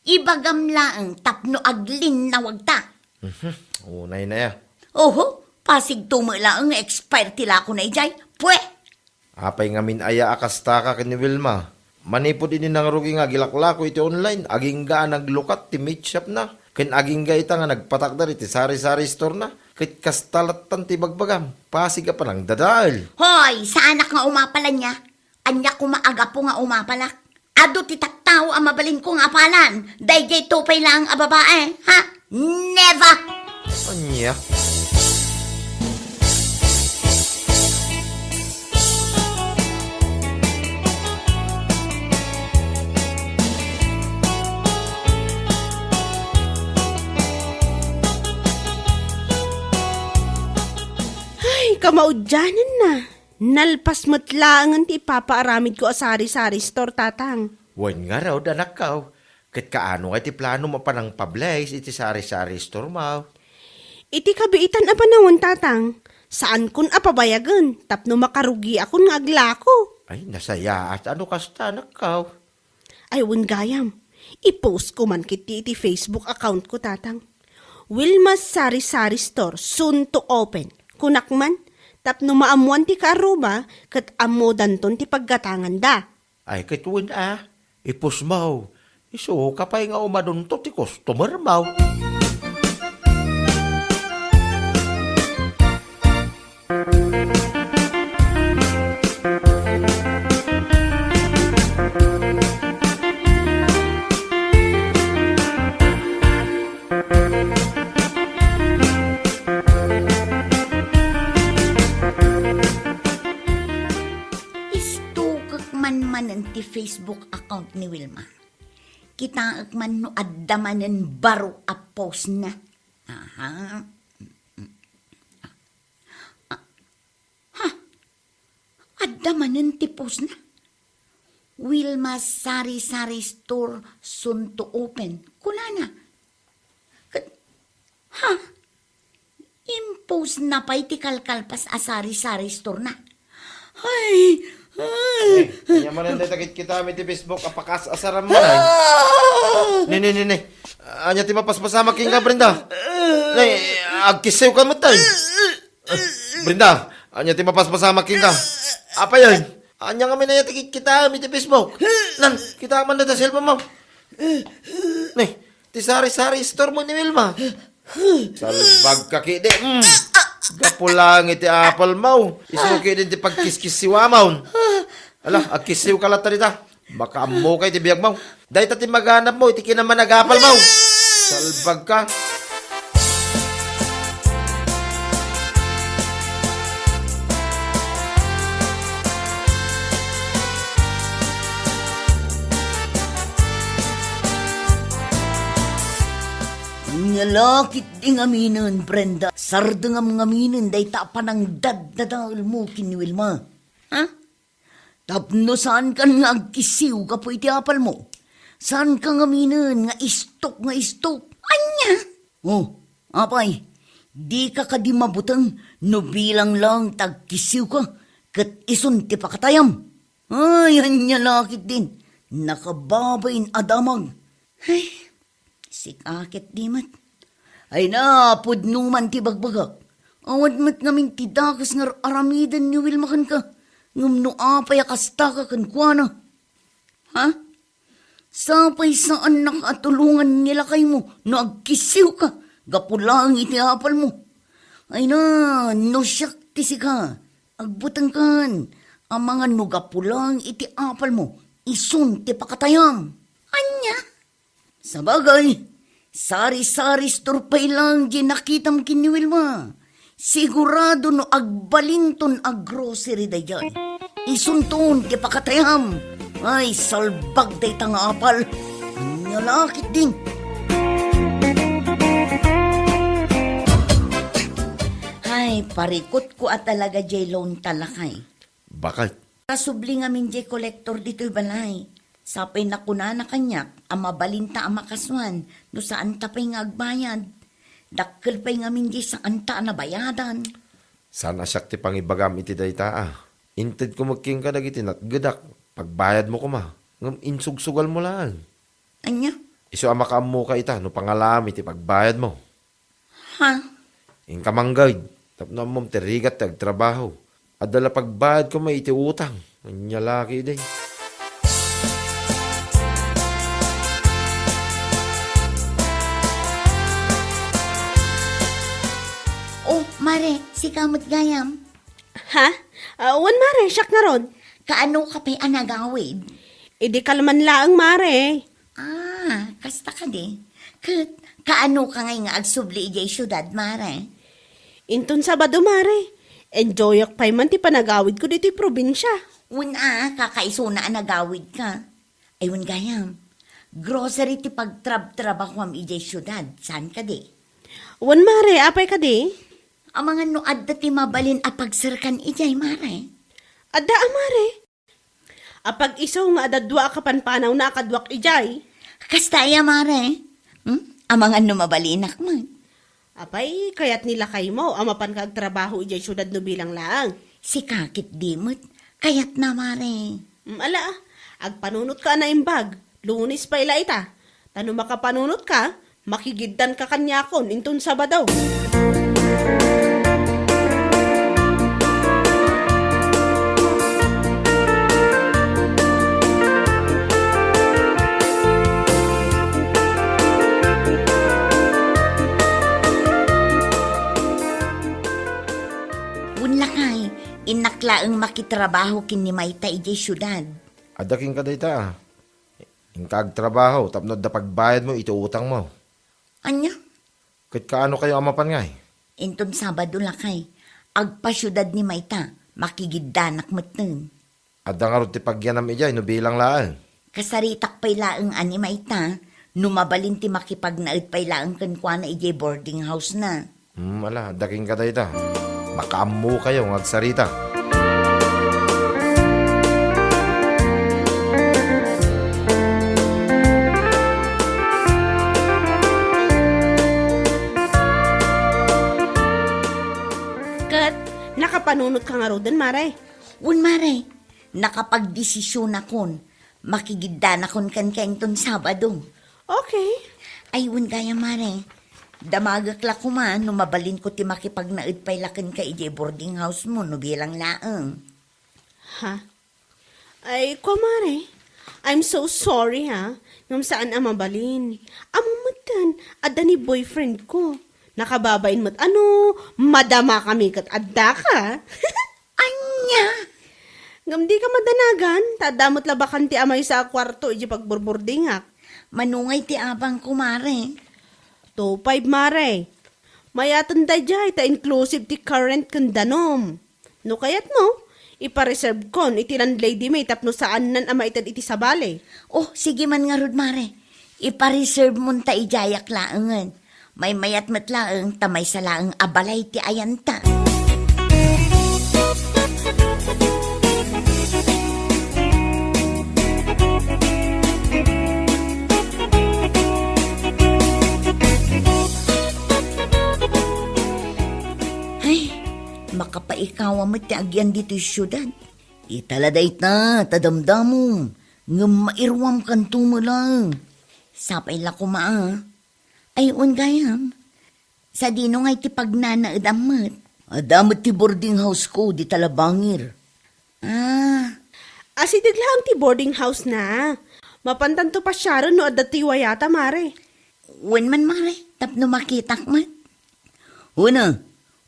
S4: Ibagam lang tapno aglin na wagta.
S2: Unay na ya.
S4: Oho, pasig tumala ang expire tila ko na ijay. Pweh!
S2: Apay ngamin aya akasta ka kini Wilma. Manipod ini nang rugi nga gilaklako iti online. Aging ga naglukat ti meat shop na. Ken aging ga ita nga nagpatakdar iti sari-sari store na. Kit kastalatan ti bagbagam. Pasig ka pa ng dadal.
S4: Hoy, sa anak nga umapalan niya. Anya kumaaga po nga umapalak. Ado ti taktao ang mabalin kong apalan. Dayjay tupay lang ang babae. Ha? Never!
S2: Anya?
S1: Kamaudyanan na. Nalpas matlaangan ti ipapaaramid ko a sari-sari store, tatang.
S2: Wan nga raw, danakaw. Kat kaano nga ti plano mo pa ng pablays iti sari-sari store mo.
S1: Iti kabiitan a panahon, tatang. Saan kun apabayagan? Tapno makarugi akon nga aglako.
S2: Ay, nasaya at ano kasta nakaw.
S1: Ay, gayam. I-post ko man kiti iti Facebook account ko, tatang. Wilma's Sari-Sari Store, soon to open. Kunak man, tapno maamuan ti karuba, kat amo danton ti paggatangan da.
S2: Ay, kituwin ipos mo. Iso kapay nga umadon to ti customer mo.
S3: Istukak man ti Facebook account ni Wilma. Kitaak man no addamanen baro a post na. Aha. Addamanen ti post na. Wilma's Sari-Sari Store soon to open. Kula na. Impose na pa iti kalkalpas a Sari-Sari Store na. Ay!
S2: Kanya man ang detagit kita mi ti Facebook apakas asaram mo na. Ni. Anya ti mapaspasama king ka, Brenda. Nay, agkisew ka mo tay. Brenda, anya ti mapaspasama king ka. Apa yan? Anya nga minayati kita mi ti Facebook. Nan, kita man na ta cellphone mo. Nay, ti sari-sari store mo ni Wilma. Salbag ka kide. Gapulang iti apple mo. Isuki din ti pagkiskisiwa mo. Ala, agkisiw ka lata rita. Baka mo kay ti biyag mo. Dahil tati maghanap mo, iti kinaman nag-apple mo. Salbag ka.
S3: Nyalakit di ngaminan, Brenda. Sarda nga ngaminan, day tapan ang daddadal mo kini Wilma. Ha? Tapno saan ka nga agkisiw ka po iti apal mo? Saan ka ngaminan nga istok? Anya? Oh, apay, di ka kadi mabutang no bilang lang tagkisiw ka kat isun ti pakatayam. Ay, nyalakit din. Nakababain adamag. Ay, sikakit di mat. Ay na, pudnuman ti bagbagak. Awad mat ngamin ti dakas nga aramidan ni Wilma kan ka. Ngam no apay akasta ka kan kuana. Ha? Sapay saan nakatulungan nila kay mo no agkisiw ka. Gapulang iti apal mo. Ay na, no siyak ti sika. Agbutang kan. Ang mga no gapulang iti apal mo. Isun ti pakatayam. Anya? Sabagay, sari-sari store pa'y lang ginakitam kini Wilma. Sigurado no agbalinton ag grocery da yan. Isunton ti pakatayam. Ay, salbag day tanga apal. Nyalakit din. Ay, parikot ko at talaga jay loan talakay.
S2: Bakit?
S3: Kasubli nga min jay kolektor dito'y balay. Sapay na kuna na kanyak, ama balinta ama kaswan, no saan ta pa'y nga agbayad. Dakkel pa'y nga min jay saan ta na bayadan.
S2: Sana siyak ti pangibagam iti dayta Inted ko magking ka dagiti natgadak. Pagbayad mo ko ngam insugsugal mo lang.
S3: Anya?
S2: Iso amakam mo ka ita no pangalam iti pagbayad mo.
S3: Ha?
S2: Inkamanggay. Tapno mom terigat tagtrabaho. Adala pagbayad ko may iti utang. Anyalaki day.
S3: Oh, Mare, si kamot gayam.
S1: Ha? Wan mare, siyak na rod.
S3: Kaano ka pa'y anagawid?
S1: Idi kalman laang mare.
S3: Kasta ka di. Kaano ka ngay nga agsubli ijay syudad, Mare?
S1: Inton Sabado mare. Enjoy ak pa'y man ti panagawid ko dito'y probinsya.
S3: Una, kakaisuna anagawid ka. Ayun gayam. Grocery ti pagtrab-trabaho am ijay syudad. Saan ka di?
S1: Wan mare, apay ka di?
S4: Ang mga no adda ti mabalin apagsirkan ijay, mare.
S1: Adda amare. Apag isaw nga adadwa ka panpanaw na akadwak ijay.
S4: Kastaya, mare. Ang mga no mabalinak man.
S1: Apay, kayat nila kay mo, amapan kag trabaho ijay syudad no bilang laang.
S4: Si kakit dimot, kayat na, mare.
S1: Ala, agpanunot ka na imbag. Lunis pa ila ita. Tano makapanunot ka, makigiddan ka kanyakon intun Sabado.
S4: Unlakay, inaklaang makitrabaho kini Mayta ijay syudad.
S2: Adaking ka dayta. Ingkag trabaho, tapnod na pagbayad mo, ito utang mo.
S4: Anya?
S2: Kit kaano kayo amapan ngay?
S4: Inton Sabado lakay, agpasyudad ni Mayta, makigiddanak mateng.
S2: Adang arot ti pagyanam ijay, no bilang laan.
S4: Kasaritak pay laang ani Mayta, numabalin ti makipagnaid pay laang kankwana ijay boarding house na.
S2: Ala, adaking ka dayta. Makaamu kayo ng agsarita.
S1: Kat, nakapanunot ka nga rodan, mare.
S4: Un mare, nakapagdesisyon akon, makigiddanakon kan kainton Sabado.
S1: Okay.
S4: Ayun kaya mare, damagak la ko man, numabalin ko ti makipagnaid pay lakin ka ijay boarding house mo, no bilang laang.
S1: Ha? Ay, kumare. I'm so sorry, ha? Ngam saan ang mabalin. Amang matan, adda ni boyfriend ko. Nakababain mo't ano, madama kami kat adda ka.
S4: Anya!
S1: Ngam di ka madanagan, tadamot labakan ti amay sa kwarto, iji pagburburdingak.
S4: Manungay ti abang ko mare.
S1: 2.5 mare. Mayatan da jay, ta inclusive ti current kandanom. No kayat no, ipareserve kon, iti landlady may tapno saan nan ama itad iti sabale.
S4: Oh, sige man nga rod mare. Ipareserve mo ta ijayak laangan. May mayat matlaang tamay sa laang abalay ti ayanta. Ay, makapaikawa mo ti agyan dito syudad. Italaday ta, tadamdamom. Ngam mairwam kanto mo lang. Sapay la kumaa. Ay, gayam. Sa dino ngay ti pagnanaad amat. Adamot ti boarding house ko, di talabangir. Ah,
S1: Asidig lang ti boarding house na. Mapantanto pa siya no adda ti wayata mare.
S4: wen man mare, tapno makitak mat. Una,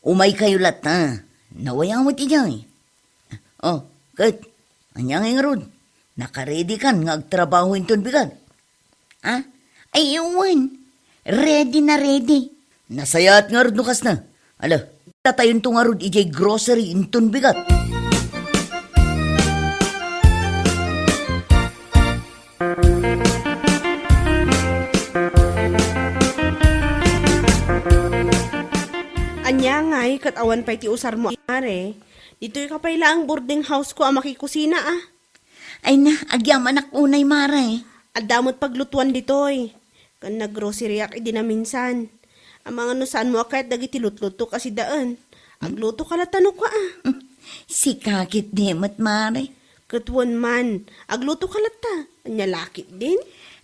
S4: umay kayo lata. Nawaya mo ti jay. Oh, kat, anyang rod. Nakaredy kan nga agtrabaho inton bigan. Ah, ay iwan. Ready na ready. Nasayat nga rod nukas na. Ala, tatayon to nga rod ijay grocery inton bigat.
S1: Anya ngay, kat awan pa iti usar mo mare. Dito'y kapayla ang boarding house ko ang makikusina ah.
S4: Ay na, agyaman ak unay mare.
S1: Adamot paglutuan dito'y. Kan naggrocery ak idi na minsan. Ang mga nusan mo kahit dagiti lutluto kasi daan. Agluto ka latano ko ah.
S4: Si kakit demot mare.
S1: Katwan man, agluto ka lata. Anya lakit din.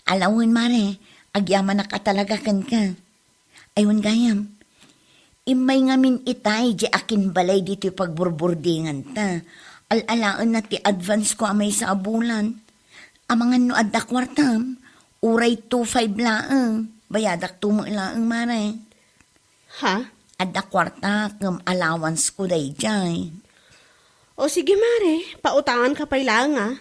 S4: Alawin mare, agyaman ka talaga kan ka. Aywan gayam. Imay ngamin itay, di akin balay dito pagburburdingan ta. Alalaan na ti advance ko amay sa abulan. Amangan no adda kwartam, uray 2.5 laang. Bayadak tumo laang mare.
S1: Ha?
S4: Adda kwarta kung allowance ko day jay.
S1: O sige mare, pautangan ka pa ilang ah.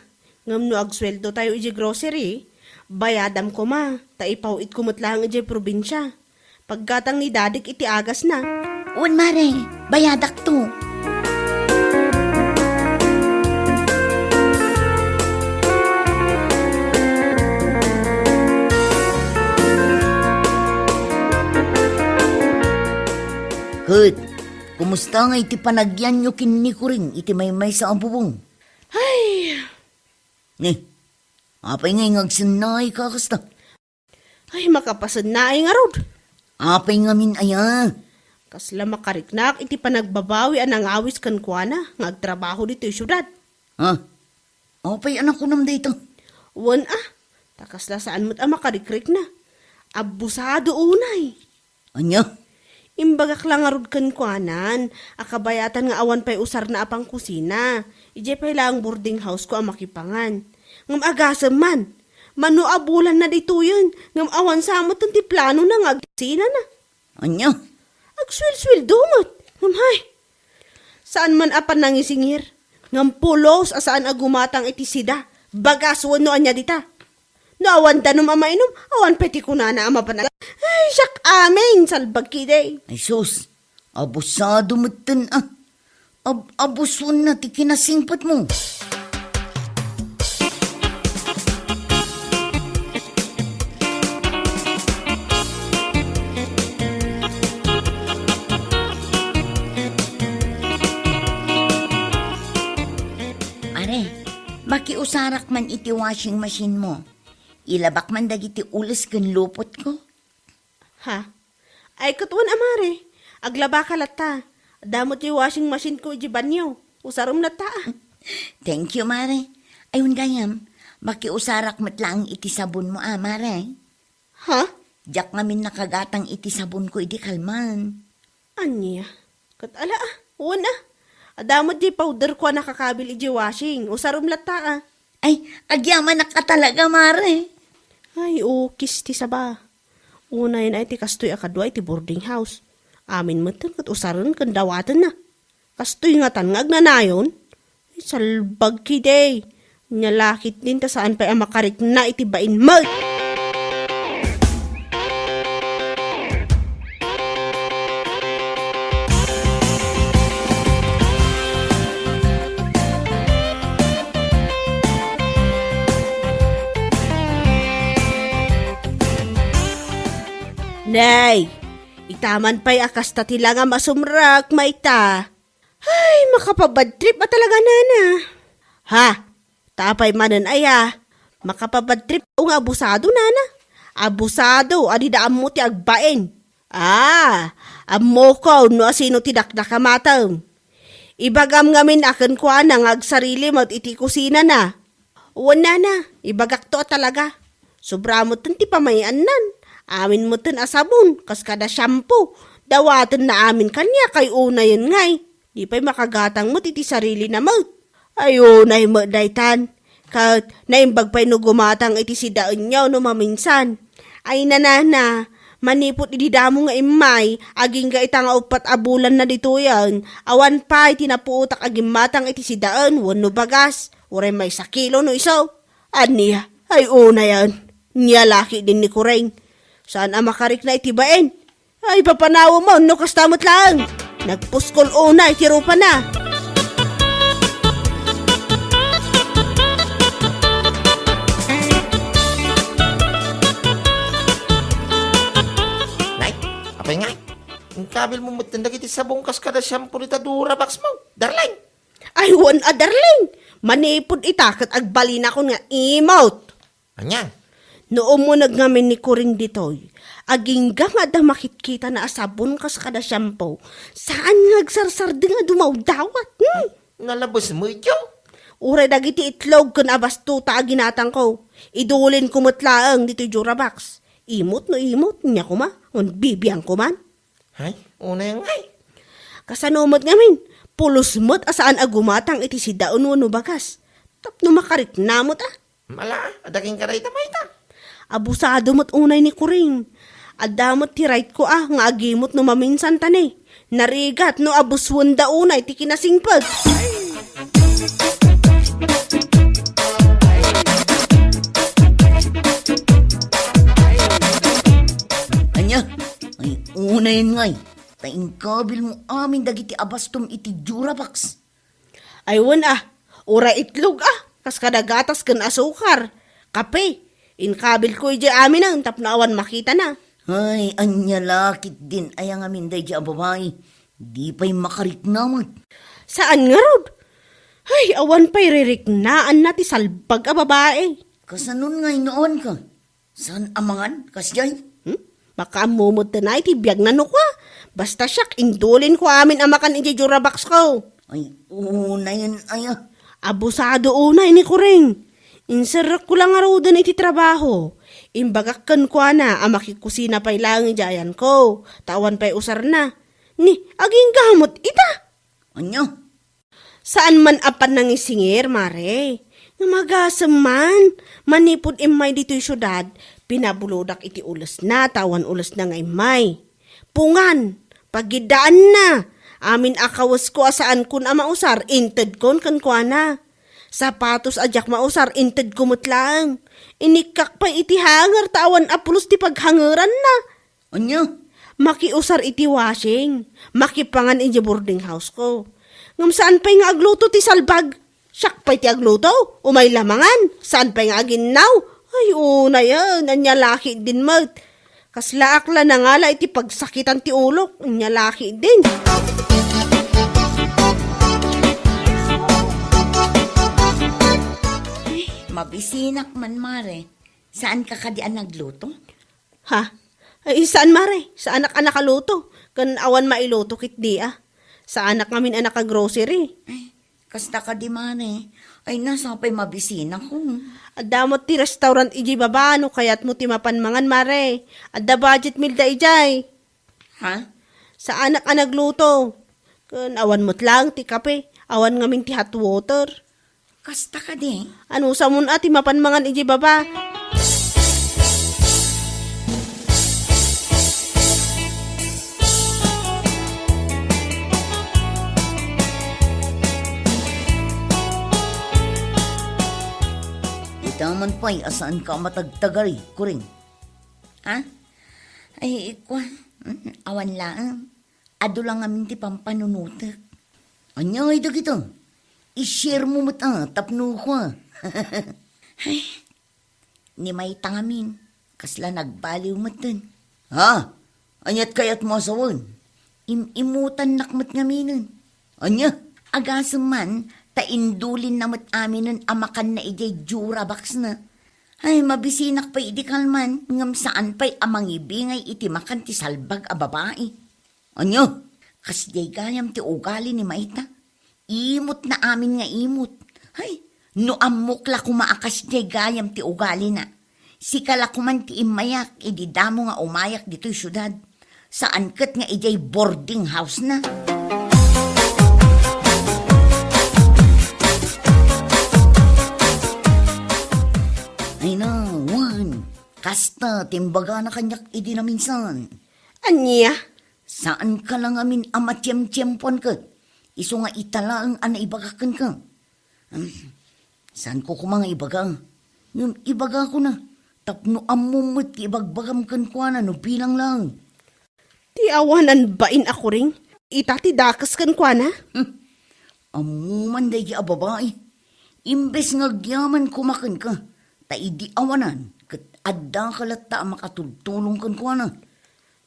S1: Ngam no agsweldo tayo iji grocery. Bayadam ko ma, taipawit kumot lang iji probinsya. Pagkatang ni dadik iti agas na.
S4: Un mare, bayadak to. Hud,
S3: Kumusta nga iti panagyan nyo kinni ko rin iti may sa abubong?
S1: Ay,
S3: Apay nga ngagsanay ka kasta.
S1: ay makapasad na ay nga rod.
S3: Apay nga min aya.
S1: Kasla makariknak iti panagbabawi anang awis kan kuana ngagtrabaho dito yung syudad.
S3: Ha? Apay anak ko nam dito.
S1: Wan takasla saan mo't makarikrik na. Abusado unay.
S3: Anya?
S1: Imbagak lang nga rod kan kuanan, akabayatan nga awan pa'y usar na apang kusina. Ije pa'y lang boarding house ko ang makipangan. Ngam agasam man, manuabulan na dito yun. Ngam awan sa amot ti plano na nga kusina na.
S3: Anya?
S1: Agswil-swil dumot. Ngam hay, saan man apan nangisingir? Ngam pulos asaan agumatang iti sida. Bagas wano anya dita. No awan danom amainom, awan peti kunana ama panag. Ay, siyak amin, salbag kiday.
S3: Ay sus, abusado mo tin abusun na ti kinasingpat mo.
S4: Are, makiusarak man iti washing machine mo. Ilabak man dagiti ulis ken lupot ko.
S1: Ha? Ay, kutuan amare. Aglaba ka lata. Damot yung washing machine ko, iji banyo. Usarom na ta.
S4: Thank you, Mare. Ayun gayam, makiusarak matlang iti sabon mo, Mare.
S1: Ha?
S4: Diyak ngamin nakagatang iti sabon ko, iti kalman.
S1: Anya? Katala Una. Damot di powder ko nakakabil iji washing. Usarom na ta.
S4: Ay, agyaman na ka talaga, Mare.
S1: Ay, ukis ti saba. Una yun ay ti kastoy akadwa iti boarding house. Amin matan kat usaran kan dawatan na. Kastoy nga tan ngagnanayon. Ay, salbag kiday. Nyalakit din ta saan pa makarik na iti bain mo. Nay, itaman pa'y akas ta tila nga masumrak, maita. Ay, makapabad trip at talaga nana. Ha, tapay manan aya. Makapabad trip o nga abusado nana. Abusado, adi daan mo ti agbain. Amo ko no asino ti dakdakamatam. Ibagam ngamin akan ko nang agsarili mat iti kusina na. Wala na, ibagak to talaga. Sobra mo ti pamayan nan. Amin mo tin asabon, kas kada shampoo. Dawatan na amin kanya kay una yun ngay. Di pa'y makagatang mo titi sarili na mo. Ayo na mo daytan. Kat naimbag pa'y no gumatang iti si daan nyaw no maminsan. Ay nanana, manipot ididamo nga imay, aging ga itang upat abulan na dito yan. Awan pa'y tinapuutak aging matang iti si daan, wano bagas. Uray may sakilo no iso. Aniya, ay una yan. Niya laki din ni Kureng. Saan ang makarik na itibain? Ay, papanawa mo, no kastamot lang. Nagpuskol una, itirupa na.
S2: Nay, apay nga. Ang kabil mo matindag iti sabong kas kada shampoo ni Tadura box mo. Darling.
S1: Ay, wan darling. Manipod itakat agbalina ko nga emote.
S2: Anya?
S1: Noong mo nagngamin ni Kuring ditoy, aging nga da makitkita na asabon kas kada shampoo. Saan nagsarsar di nga dumawdawat?
S2: Nalabos mo ito?
S1: Uray dagiti itlog kun abas tuta aginatang ko. Idulin kumutlaang dito jurabox. Imot no imot, niya kuma, on bibiyang kuman.
S2: Ay, una yung ngay.
S1: Kasanomot ngamin, pulusmot asaan agumatang iti si daon wano bagas. Tapno makarik namot
S2: Mala, adaking karay tamay ta.
S1: Abusado mo't unay ni Kuring. Adamot ti right ko nga agimot no maminsan tani. Narigat no abuswan da unay ti kinasingpag.
S3: Anya? Ay unay ngay. Taing kabil mo amin dagiti abastom iti Durabox.
S1: Aywan ura itlog kas kadagatas kan asukar. Kape. Inkabil ko ije amin ang tapnaawan makita na.
S3: Ay, anya lakit din ayang amin day di ababay. Di pa'y makariknamot.
S1: Saan nga rod? Ay, awan pa'y ririknaan na ti salbag a babae.
S3: Kasanon nga inoon ka? Saan amangan? Kasyay?
S1: Baka mumod na iti biyag na no ka. Basta siyak, indulin ko amin amakan iti jurabox ko.
S3: Ay, una yan aya.
S1: Abusado unay ni Kuring. Inserak ko lang araw doon iti trabaho. Imbagakkan ko na, amakikusina pa'y lang jayan ko. Tawan pa'y usar na. Ni, aging gamot ita.
S3: Anya?
S1: Saan man apan nang isingir, mare? Nga magasam man, manipod imay dito'y syudad, pinabulodak iti ulas na, tawan ulas na nga imay. Pungan, pagidaan na, amin akawas ko asaan kun a mausar, inted kon kan kwa na. Sapatos ajak mausar, inted kumot lang. Inikak pa iti hangar, tawan apulos ti paghangaran na.
S3: Anya?
S1: Makiusar iti washing, makipangan iti boarding house ko. Ngam saan pa'y nga agluto ti salbag? Siyak pa'y ti agluto, umay lamangan, saan pa'y nga aginaw? Ay, una yan, anyalaki din mat. Kaslaakla na nga la iti pagsakitan ti ulok, anyalaki din.
S4: Mabisinak man, Mare. Saan ka kadian nagluto?
S1: Ha? Ay, saan mare? Sa anak-anak kaluto. Kan awan mailuto kit di ah. Sa anak ngamin anak ka grocery.
S4: Ay, kasta ka di, Mare. Ay, nasa pa'y mabisinak ko.
S1: Adamot ti restaurant iji babano kayat mo ti mapanmangan mare. Adda budget milda ijay.
S4: Ha?
S1: Sa anak ang nagluto. Kan awan mo't lang ti kape. Awan ngamin ti hot water.
S4: Kasta ka di.
S1: Ano sa mun ati mapanmangan iji baba.
S3: Itaman pa'y asaan ka matagtagari, Kuring.
S4: Ha? Ay, awan lang. Ado lang amin ti pampanunutak.
S3: Anya ay dagito. I-share mo mata, tapno ko.
S4: Ni may tangamin. Kasla nagbaliw matan.
S3: Ha? Anyat kayat mo asawan?
S4: Imutan nakmat ngaminan.
S3: Anya?
S4: Agasam man, taindulin namat aminan amakan na ijay jurabox na. Ay, mabisinak pa idikal man, ngam saan pa'y amangibingay iti makan ti salbag a babae.
S3: Anya?
S4: Kasjay gayam ti ugali ni Maita. Imot na amin nga imot. Ay, no amukla kumaakas jay gayam ti ugali na. Sikala kuman ti imayak, ididamo nga umayak dito'y syudad. Saan kat nga ijay boarding house na.
S3: Ay na, Juan. Kasta, timbaga na kanyak idi na minsan.
S1: Anya?
S3: Saan ka lang amin amatyem-tyempon ka? Iso nga itala ang anaibagakan ka. Saan ko kumanga ibaga? Yung ibaga ko na. Tapno amumot ibagbagam kan ko na no bilang lang.
S1: Ti awanan bain ako ring? Itati dakas kan kwa na?
S3: Amuman day a babae. Imbes nga gyaman kumakan ka. Ta idi awanan. Kat adda kalata makatultulong kan ko na.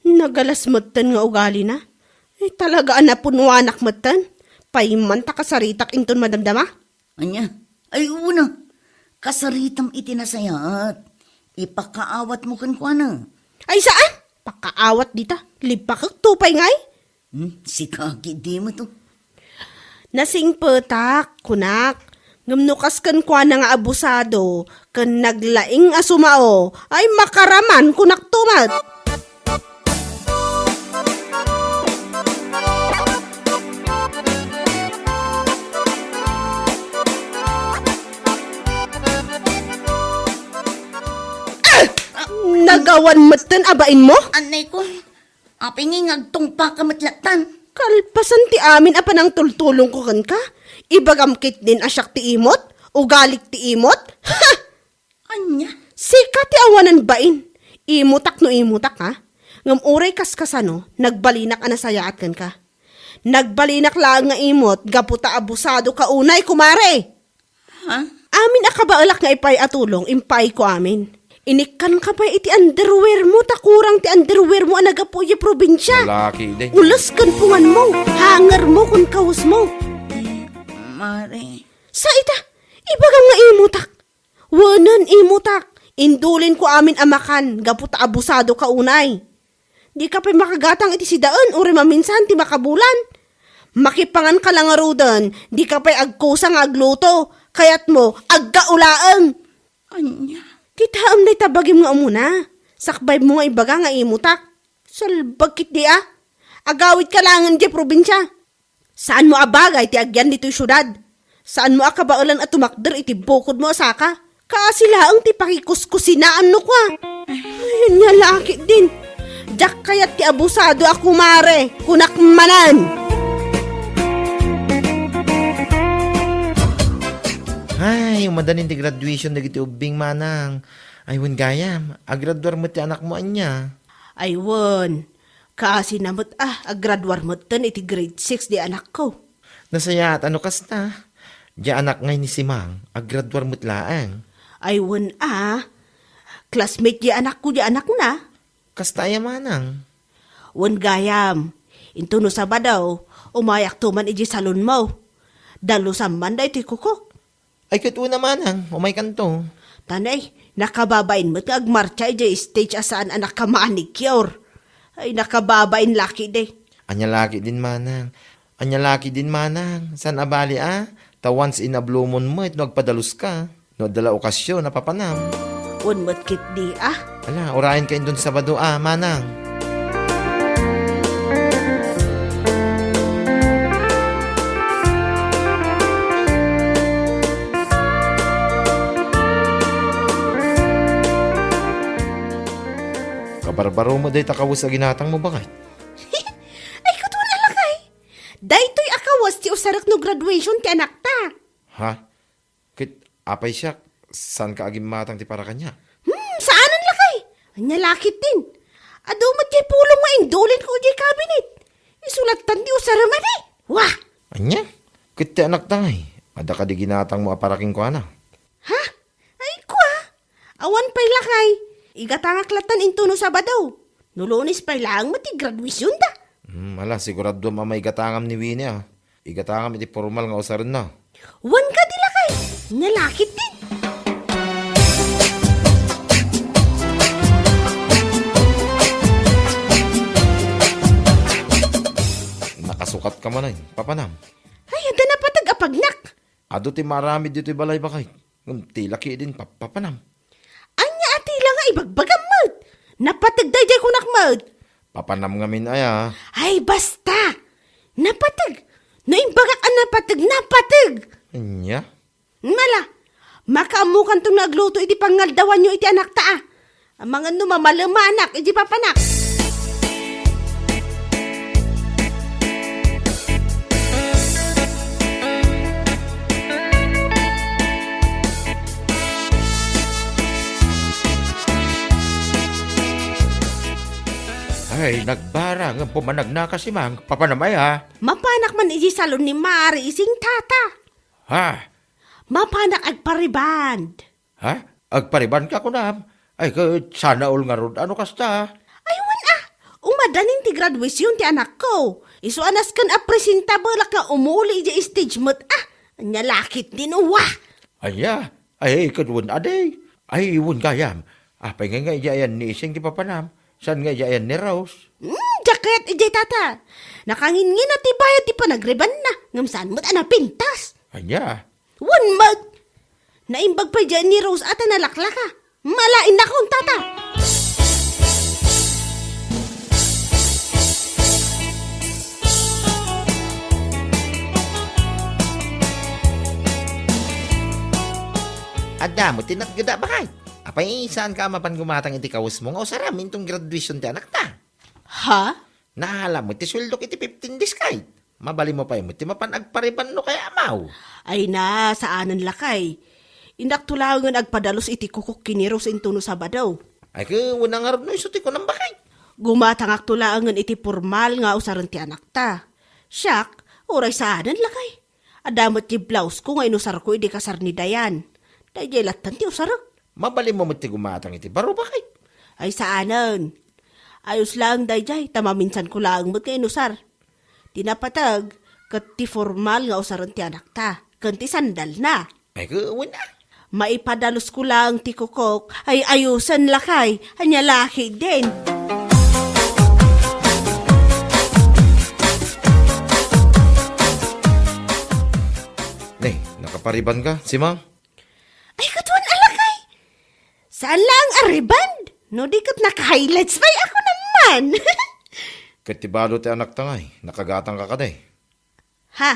S1: Nagalas matan nga ugali na? Ay talaga anapunwanak matan? Paimanta kasaritak inton madamdama?
S3: Anya? Ay una. Kasaritam itinasayat. Ipakaawat mo kan ko na.
S1: Ay saan? Pakaawat dita. Libakak tupay ngay?
S3: Si Kaki di mo to.
S1: Nasing petak, kunak. Ngamnukas kan kwa na nga abusado. Kan naglaing asumao. Ay makaraman kunak tumat. Nagawan matan abain mo?
S4: Anay ko, apingin agtungpa kamatlatan.
S1: Kalpasan ti amin apa nang tultulong ko kan ka? Ibagamkit din asyak ti imot? Ugalik ti imot? Ha!
S4: Anya?
S1: Sika ti awanan bain. Imutak no imutak ha? Ngam uray kaskasano, nagbalinak anasayaat kan ka. Nagbalinak lang nga imot, gaputa abusado ka unay kumare.
S4: Ha?
S1: Amin akabaalak nga ipay atulong, impay ko amin. Inikan ka pa iti underwear mo, takurang ti underwear mo ang nagapo iya probinsya.
S2: Lalaki din.
S1: Ulas kan pungan mo, hangar mo kung kawas mo.
S3: Mare.
S1: Sa ita, ibagang nga imutak. Wanan imutak. Indulin ko amin amakan, gaputa abusado ka unay. Di ka pa makagatang iti si daan, uri maminsan ti makabulan. Makipangan ka lang arudan, di ka pa agkusa nga agluto, kayat mo aggaulaang.
S3: Anya.
S1: Kita am na tabagim nga umuna. Sakbay mo nga ibaga nga imutak. Salbag kit di ah. Agawit ka langan di probinsya. Saan mo abagay ti agyan dito'y syudad? Saan mo akabaulan at tumakder iti bukod mo asaka? Kaasila ang ti pakikuskusinaan no kwa. Ayun nga laki din. Diyak kayat ti abusado ako mare. Kunakmanan.
S2: Ay, umadanin ti graduation na giti ubing manang. Ay, wan gayam. Agraduar mo ti anak mo anya.
S1: Aywan. Kasi namot agradwar mo tan iti grade 6 di anak ko.
S2: Nasaya at ano kasta? Di anak ngay ni si Mang. Agraduar mo laang.
S1: Aywan classmate di anak ko di anak na.
S2: Kasta ya manang.
S1: Wan gayam. Into no Sabadaw, umayak tuman iji salon mo. Dalo samman da iti kuko.
S2: Ay, katuna manang. Umay kanto.
S1: Tanay, nakababain mo ti agmarcha iji stage asaan anak ka manicure. Ay, nakababain laki de.
S2: Anya laki din manang. Anya laki din manang. San abali Ta once in a blue moon mo, ito nagpadalus ka. No, dala okasyon, napapanam.
S1: Wan mo't kit di
S2: Ala, orahin kayo dun sa Sabado, manang. Kabarbaro mo day takawos sa ginatang mo bakit?
S1: Ay, katula lakay. Daytoy akawas ti usarak no graduation ti anak ta.
S2: Ha? Kit, apay siya, saan ka agim matang ti para kanya?
S1: Saanan lakay? Anya lakit din. Adumat kay pulong nga indulin ko di cabinet. Isulatan ti usaraman eh. Wah!
S2: Anya? Kit ti anak tangay. Ada ka di ginatang mo aparaking ko ana.
S1: Ha? Ay, kwa? Awan pa'y lakay. Igatangaklatan into no Sabadaw. Nulunis pa'y lang mati graduation da.
S2: Ala, sigurado mamay igatangam ni Winnie Igatangam iti formal nga usaran na.
S1: Wan ka di lakay. Nalakit din.
S2: Nakasukat ka man ay, papanam.
S1: Ay, ada na patag-apagnak.
S2: Ado ti marami dito balay bakay. Ti laki din, papanam.
S1: Anya ati lang nga ibagbagam mod. Napatagdayday ko nakmod.
S2: Papanam ngamin ay
S1: Ay, basta. Napatag. Naimbagak ang napatag.
S2: Anya?
S1: Mala, makaamukan tong nagluto iti pangaldawan nyo iti anak taa. Ang mga numamalamanak, iti papanak.
S2: Ay, nagbara nga pumanag na kasi mang, papanamay
S1: Mapanak man iti salon ni Mari ising tata.
S2: Ha?
S1: Mapanak agpariband.
S2: Ha? Agpariban ka ko na. Ay, sana all nga rod. Ano kasta?
S1: Aywan umadanin ti graduation ti anak ko. Isu anas kan presentable ka umuli iti stage mo't anya lakit din wah.
S2: Aya, ay, kadwan aday. Ay, iwan kayam. Apay nga iyayan ni ising di papanam. San nga iyayan ni Rose?
S1: Jacket ijay tata. Nakangin na ti bayad ti panagriban na. Ngamsaan mo't pintas.
S2: Anya?
S1: One mag. Naimbag pa dyan ni Rose at nalaklaka. Malain na kong tata.
S2: Ada mo, tinatgada bakay. Apay, saan ka mapan gumatang iti kawas mo nga usaram intong graduation ti anak ta?
S1: Ha?
S2: Nahala mo, ti sweldo iti 15 days kahit. Mabali mo pa mo, ti mapan agpariban no kaya amaw.
S1: Ay na, saanan lakay. Indaktulangan agpadalos iti kukuk kiniro sa intuno Sabadaw.
S2: Ay, wala nga rin no, isuti ko ng bakay.
S1: Gumatang aktulangan iti formal nga usaran ti anak ta. Siyak, oray saanan lakay. Adamot ti blouse ko nga inusar ko iti kasar ni Dayan. Dahil latan ti usarak.
S2: Mabali mo ti gumatang iti baro bakit?
S1: Ay saanan. Ayos lang dayjay, tamaminsan ko lang mo't kay inusar. Tinapatag, kat ti formal nga usaran ti anak ta. Kanti sandal na.
S2: Ay gawin na.
S1: Maipadalos ko lang ti kukok, ay ayusan lakay, anya laki din.
S2: Nakapariban ka, si Mang?
S1: Ay katuan alakay. Saan lang ariband? No di kat naka-highlights pa ako naman.
S2: Katibalo ti anak tangay, nakagatang ka kaday.
S1: Ha?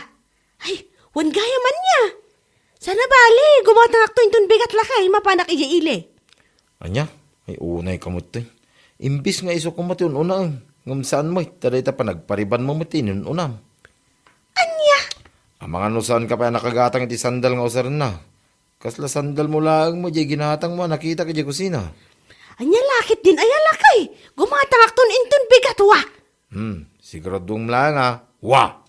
S1: Ay, wan gaya man niya. Sana bali, gumatang akto intun bigat lakay, mapanak ile.
S2: Anya? Ay unay kamot to. Imbis nga iso kumati unang. Ngam saan mo, taday ta pa nagpariban mo matinin unam.
S1: Anya?
S2: Ang mga nusan ka pa nakagatang iti sandal nga usaran na. Kasla sandal mo lang mo, jay ginatang mo, nakita ka jay kusina.
S1: Anya lakit din ay lakay. Gumatang akton intun bigat wa.
S2: Siguradong lang ha. Wa!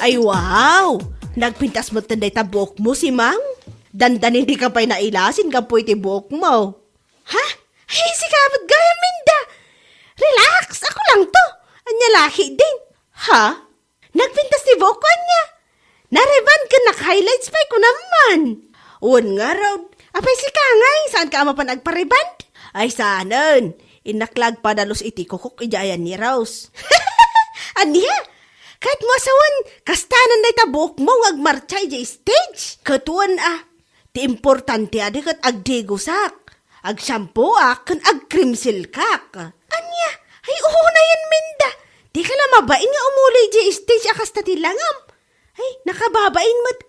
S1: Ay wow! Nagpintas mo tanday ta buhok mo si Mang? Dandan hindi ka pa'y nailasin ka po iti buhok mo. Ha? Ay, si kapit gaya minda. Relax, ako lang to. Anya laki din. Ha? Nagpintas ti buhok ko anya. Nareban ka naka-highlights pa ko naman. Un nga raw. Apay si Kangay, saan ka ama pa nagpariban? Ay saanan. Inaklag pa dalos iti kukuk ijayan ni Rose. Anya? Kahit mo asawan, kastanan na itabok mo agmarchay di stage. Katuan ti importante adi kat agdigusak. Ag-shampoo kan ag-cream silkak. Anya, ay na yan minda. Di ka lang mabain nga umulay di stage akas tati langam. Ay, nakababain mo't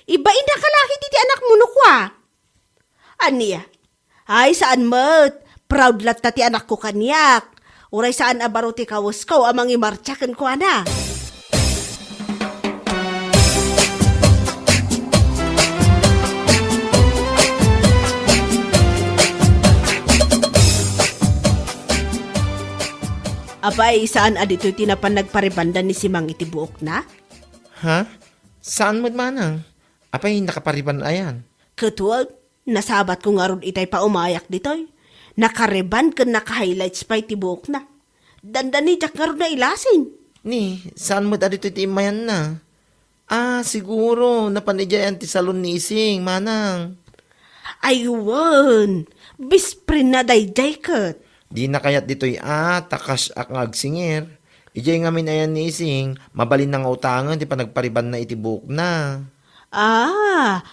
S1: Ibain na kalaki titi anak mo nukwa. Anya, ay saan mo't? Proud lat tati anak ko kanyak. Uray saan abaro ti kawas ko amang imartsakan ko na. Abay, saan adito tinapan nagparibandan ni si Mang itibuok na?
S2: Ha? Saan mo manang? Apay nakapariban ayan?
S1: Katuwag, nasabat ko nga ron itay pa umayak ditoy. Nakareban ka naka-highlights pa itibuok na. Dandan ni Jack nga ron na ilasin.
S2: Ni, saan mo dito timayan na? Siguro, napanidyayan ti salon ni Ising, manang.
S1: Aywan, bisprin na dayjay kat.
S2: Di na kayat dito'y takas ak ngagsingir. Ijay ngamin ayan ni Ising, mabalin na nga utangan, di pa nagpariban na itibuk na.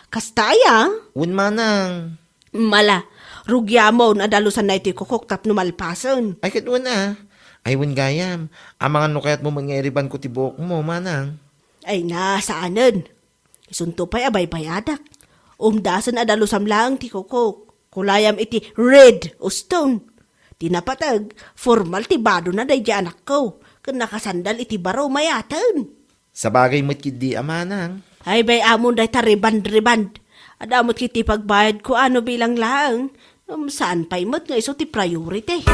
S1: Kastaya?
S2: Un manang.
S1: Mala, rugyamo na dalusan na iti kukok tap numalpasan.
S2: Ay katun Ay un gayam, ang mga nukayat mo mangyairiban ko tibuk mo, manang.
S1: Ay nasaanan. Isunto pa'y abay payadak. Umdasan na dalusam lang ti kukok. Kulayam iti red o stone. Tinapatag, formal ti bado na day di anak ko. Kung nakasandal iti baro mayatan.
S2: Sa bagay mo't kidi amanang.
S1: Ay bay amon day tariband-riband. Adamot kiti pagbayad ko ano bilang lang. Saan pa'y mo't nga iso ti priority.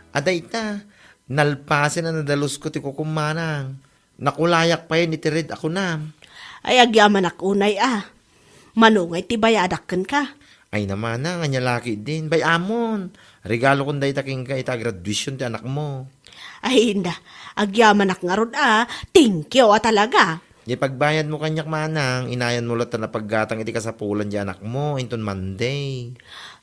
S2: Aday ta, nalpasin na nadalos ko ti kukumanang. Nakulayak pa yun iti red ako na.
S1: Ay agyaman unay Manungay ti bayadak ka.
S2: Ay naman na, nga laki din. Bay amon, regalo kong day taking ka ita graduation ti anak mo.
S1: Ay hinda, agyaman nga ron thank you talaga.
S2: Di pagbayad mo kanyak manang, inayan mo lang na paggatang iti kasapulan di anak mo, inton Monday.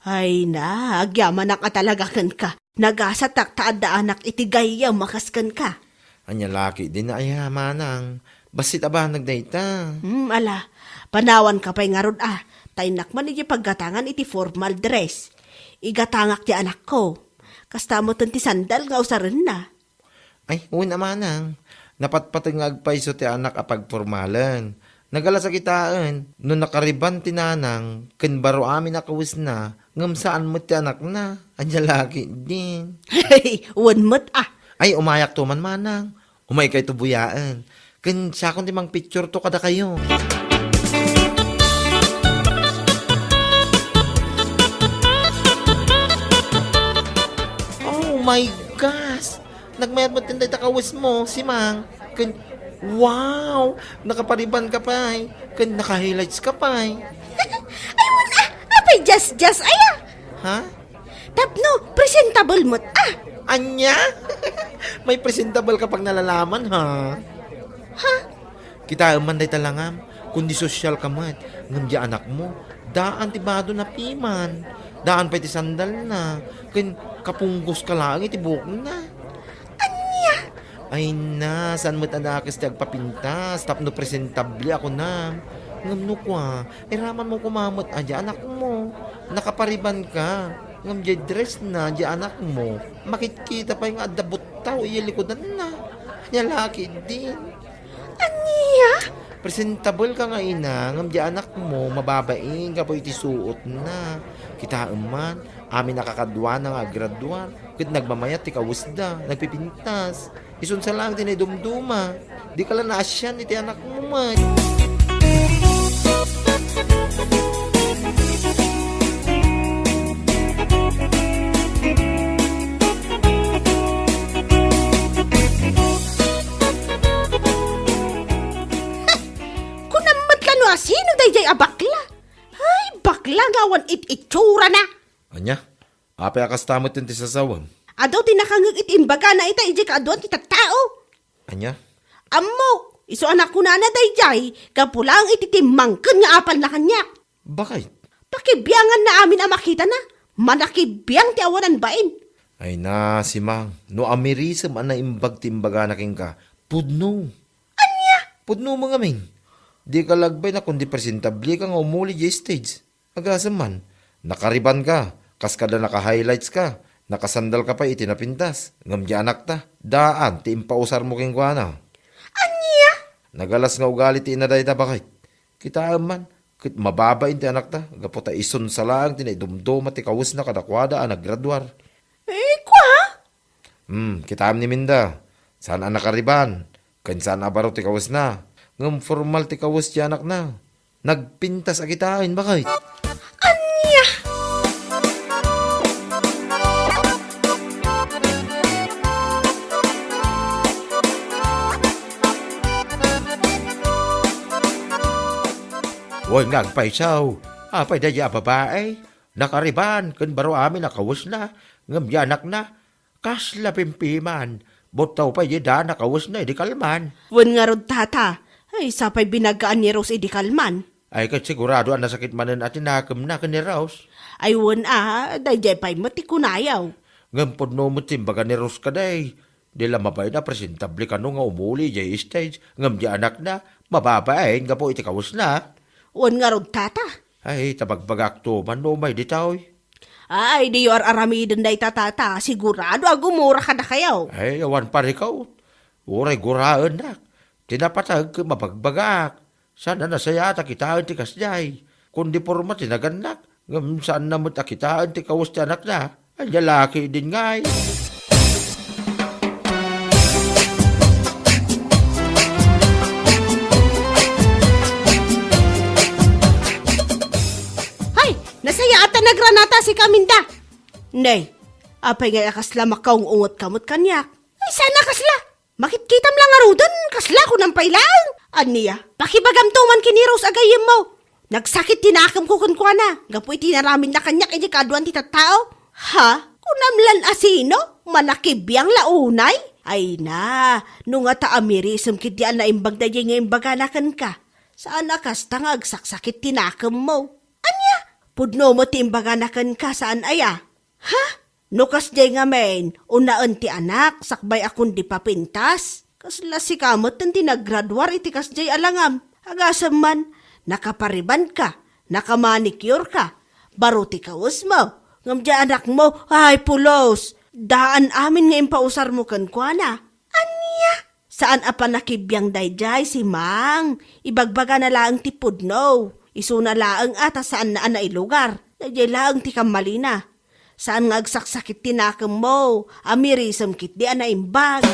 S1: Ay na, agyaman talaga ka. Nagasatak taada anak iti gaya makaskan ka.
S2: Anya laki din na ay manang. Basit aba nagdayta.
S1: Ala, panawan ka pa'y nga ron Taynak man iti paggatangan iti formal dress. Igatangak ti anak ko. Kasta mo ti sandal nga usaran na.
S2: Ay, una manang. Napatpatang agpaiso ti anak apag formalan. Nagala sa kitaan, no nakariban tinanang, kanbaro amin nakawis na, ngam saan mo ti anak na, anya laki din.
S1: Hey, one mo't
S2: Ay, umayak to man manang. Umay kay tubuyaan. Kan siya kung timang picture to kada kayo. my gosh! Nagmayat mo tinday takawis mo, si Mang. Wow! Nakapariban ka pa eh. Naka-highlights ka pa eh.
S1: Ay, wala. Apay, just, aya.
S2: Ha?
S1: Tapno, presentable mo't,
S2: Anya? May presentable kapag nalalaman, ha?
S1: Ha?
S2: Kita man day talangam, kundi sosyal ka man, ngam di anak mo, daan tibado na piman, daan pa iti sandal na, kapunggos ka lang, iti buhok na.
S1: Anya?
S2: Ay na, saan mo't anakis ti agpapintas, tapno presentable ako na. Ngam no kwa, raman mo kumamot, adya anak mo, nakapariban ka. Ngam di dress na, di anak mo, makikita pa yung adabot tao, iyalikodan na. Nyalaki din.
S1: Anya?
S2: Presentable ka nga ina, ngam di anak mo, mababain ka po iti suot na. Kita man, amin nakakadwa na nga graduar. Kit nagmamayat ti kawusda, nagpipintas. Isun sa lang din ay dumduma. Di ka lang naasyan iti anak mo man.
S1: Kunamat ka no, sino dayjay abakla? Ay, bakla ngawan itsura na.
S2: Anya, apay akastamot yung ti sasawam.
S1: Adaw tinakangag itimbaga na ita, ijay ka aduan kita tao.
S2: Anya,
S1: Ammo, iso anak ko na dayjay, kapulang ititimangkan nga apal na kanya.
S2: bakit?
S1: Pakibiyangan na amin ang makita na, manakibiyang ti awanan bain.
S2: Ay na, si Mang, no amirisam ang naimbag timbaga na king ka, pudno.
S1: Anya?
S2: Pudno mo nga min. Di ka lagbay na kundi presentable ka nga umuli di stage. Agasam man, nakariban ka, kaskada naka-highlights ka, nakasandal ka pa itinapintas, ngam di anak ta, daan, ti impausar mo king kuana.
S1: Anya?
S2: Nagalas nga ugali ti inaday ta bakit? Kita man, kit mababain ti anak ta, gaputa ison sa lang, tinaidumduma ti kawus na kadakwada ang naggraduar.
S1: Kwa?
S2: Kita ni Minda, saan ang nakariban, kan saan abaro ti kawus na, ngam formal ti kawus ti anak na, nagpintas agitain bakit?
S1: Anya?
S2: Woy ngagpay saw, apay dadya babae, nakariban, kan baro amin nakawus na, ngam di anak na, kasla pimpiman, botaw pa yeda nakawus na, di kalman.
S1: Wan nga rod tata, ay sapay binagaan ni Rose idikalman.
S2: Ay kat sigurado ang nasakit manan at tinakam na ka ni Rose.
S1: Ay wan dayjay pay matikunayaw.
S2: Ngam podno mo timbaga ni Rose ka day. Di lang mabay na presentable ka no nga umuli jay stage. Ngam di anak na, mababain nga po iti kawus na.
S1: Wan nga rod tata.
S2: Ay tabagbagak to man no may ditaw.
S1: Ay, di yor aramidon day tatata, sigurado agumura ka na kayaw.
S2: Ay awan pa ikaw. Uray guraan na. Tinapatag ka mabagbagak. Sana nasayata kitaan ti kasjay. Kundi porma tinaganak. Ngam saan na mo takitaan ti kawus ti anak na. Ay lalaki din ngay.
S1: Hay, nasaya ata nagranata si Kaminda. Nay, apay nga kasla makaung ungot kamot kanyak. Ay, sana kasla. Makitkitam lang arudan, kasla ko ng pailang. Aniya, pakibagam tuman kini Rose agayim mo. Nagsakit tinakam ko kunkwana. Gapoy tinaramin na kanyak iti kaduan ti tattao. Ha? Kunamlan asino? Manakibiyang launay? Ay na, nung nga taamirisam kitian na imbag da nga imbaganakan ka. Saan akas tangag saksakit tinakam mo? Anya? Pudno mo ti imbaganakan ka saan aya? Ha? Nukas day nga men, unaan ti anak, sakbay akong di papintas. Kasla si kamot ng tinagraduar iti kasjay alangam. Agasam man, nakapariban ka, nakamanicure ka, baro ti kawas mo. Ngam di anak mo, ay pulos, daan amin nga impausar mo kan kuana. Anya? Saan apa nakibiyang dayjay si Mang? Ibagbaga na laang ti pudno. Isuna laang ata saan na ilugar. Dayjay laang ti kamalina. Saan nga agsaksakit tinakam mo? Amirisam kit di anaimbag.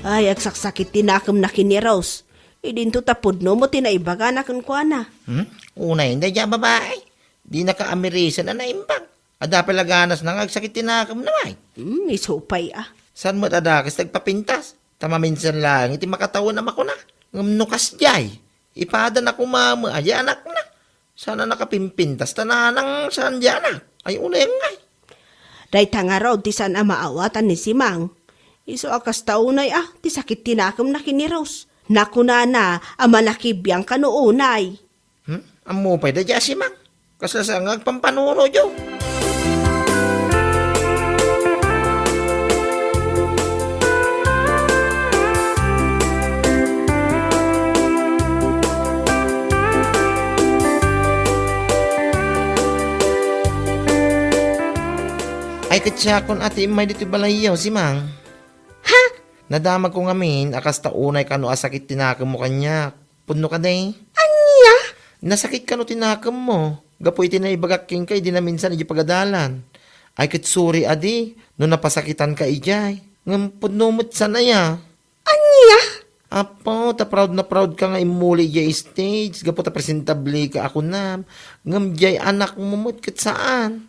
S1: Ay, agsaksakit tinakam na kini Rose. Idinto tapod no mo tinaibaga na kung kwa na.
S2: Unay, hindi dyan babae. Di naka-amerisan na naimbang. Ada palaganas na ngagsakit tinakam naman.
S1: Isupay ah.
S2: San mo tadakas nagpapintas? Tama minsan lang, iti makatawan na ako na. Ngamnukas jay. Ipada na kumama, ay anak na. Sana nakapimpintas, tananang saan dyan na. Ay unay ngay.
S1: Day tanga raw ti saan maawatan ni si Mang. Iso akas taunay ah, ti sakit tinakam na kiniros. Nakuna na, amanakibiyang kanuunay.
S2: Amo pa'y da dyan si Mang. Kasasangag pampanuro jo. Ay katsakon ati imay dito balayaw si Mang.
S1: Ha?
S2: Nadamag ko ngamin, akas taunay kano asakit tinakam mo kanya. Puno ka day.
S1: Anya?
S2: Nasakit ka no tinakam mo. Gapoy tinaibagaking kay di na minsan iji pagadalan. Ay kitsuri adi, no napasakitan ka ijay. Ngam punumot sanaya.
S1: Anya?
S2: Apo, ta proud na proud ka nga imuli ijay stage. Gapo ta presentable ka ako na. Ngam jay anak mo mo't kat saan.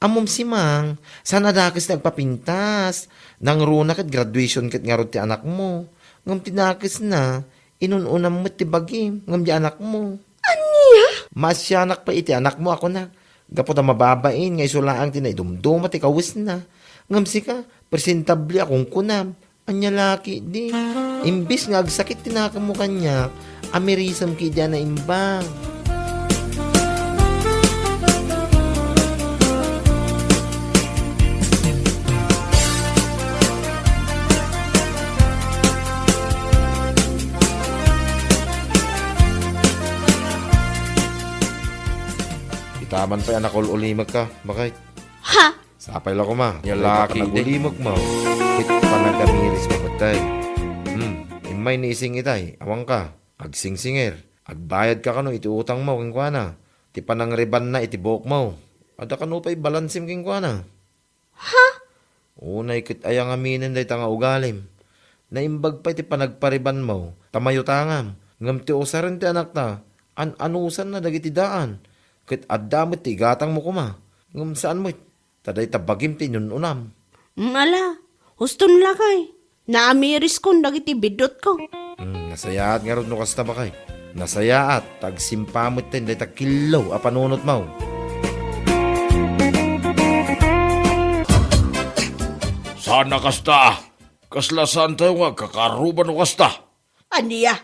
S2: Amom si Mang, sana dakis nagpapintas. Nang runa kat graduation kat nga ti anak mo. Ngam tinakis na, inununam mo ti bagim. Ngam di anak mo.
S1: Anya?
S2: Masyanak pa iti anak mo ako na. Gapot na mababain, ngay sulaang tinaidumdum at ikawis na. Ngamsi ka, presentable akong kunam. Anya laki di. Imbis nga agsakit tinakam mo kanya, amerisam ki dyan na imbang. Taman pa yan ako ulimag ka. Bakit?
S1: Ha?
S2: Sapay lang ko ma. Yalaki nagulimag mo. Kit pa nagamiris mo patay. Imay niising itay. Awang ka. Agsingsingir. Agbayad ka kano iti utang mo king kuana. Ti panang riban na iti buhok mo. Ada kano pa'y balansim king kuana.
S1: Ha?
S2: Unay kit ayang aminin day tanga ugalim. Naimbag pa iti panagpariban mo. Tamayo tangam. Ngam ti usaran ti anak ta. Anusan na dagiti daan. Kit adamit ti gatang mo kuma. Ngam saan mo taday tabagim ti nununam.
S1: Ala, huston lakay. Naamiris ko dagiti bidot ko.
S2: Nasayaat nga ron no kasta ba kay? Nasayaat, tagsimpamot tin, day takilaw, apanunot mo.
S5: Sana kasta, kaslasan tayo nga kakaruban o kasta.
S1: Aniya?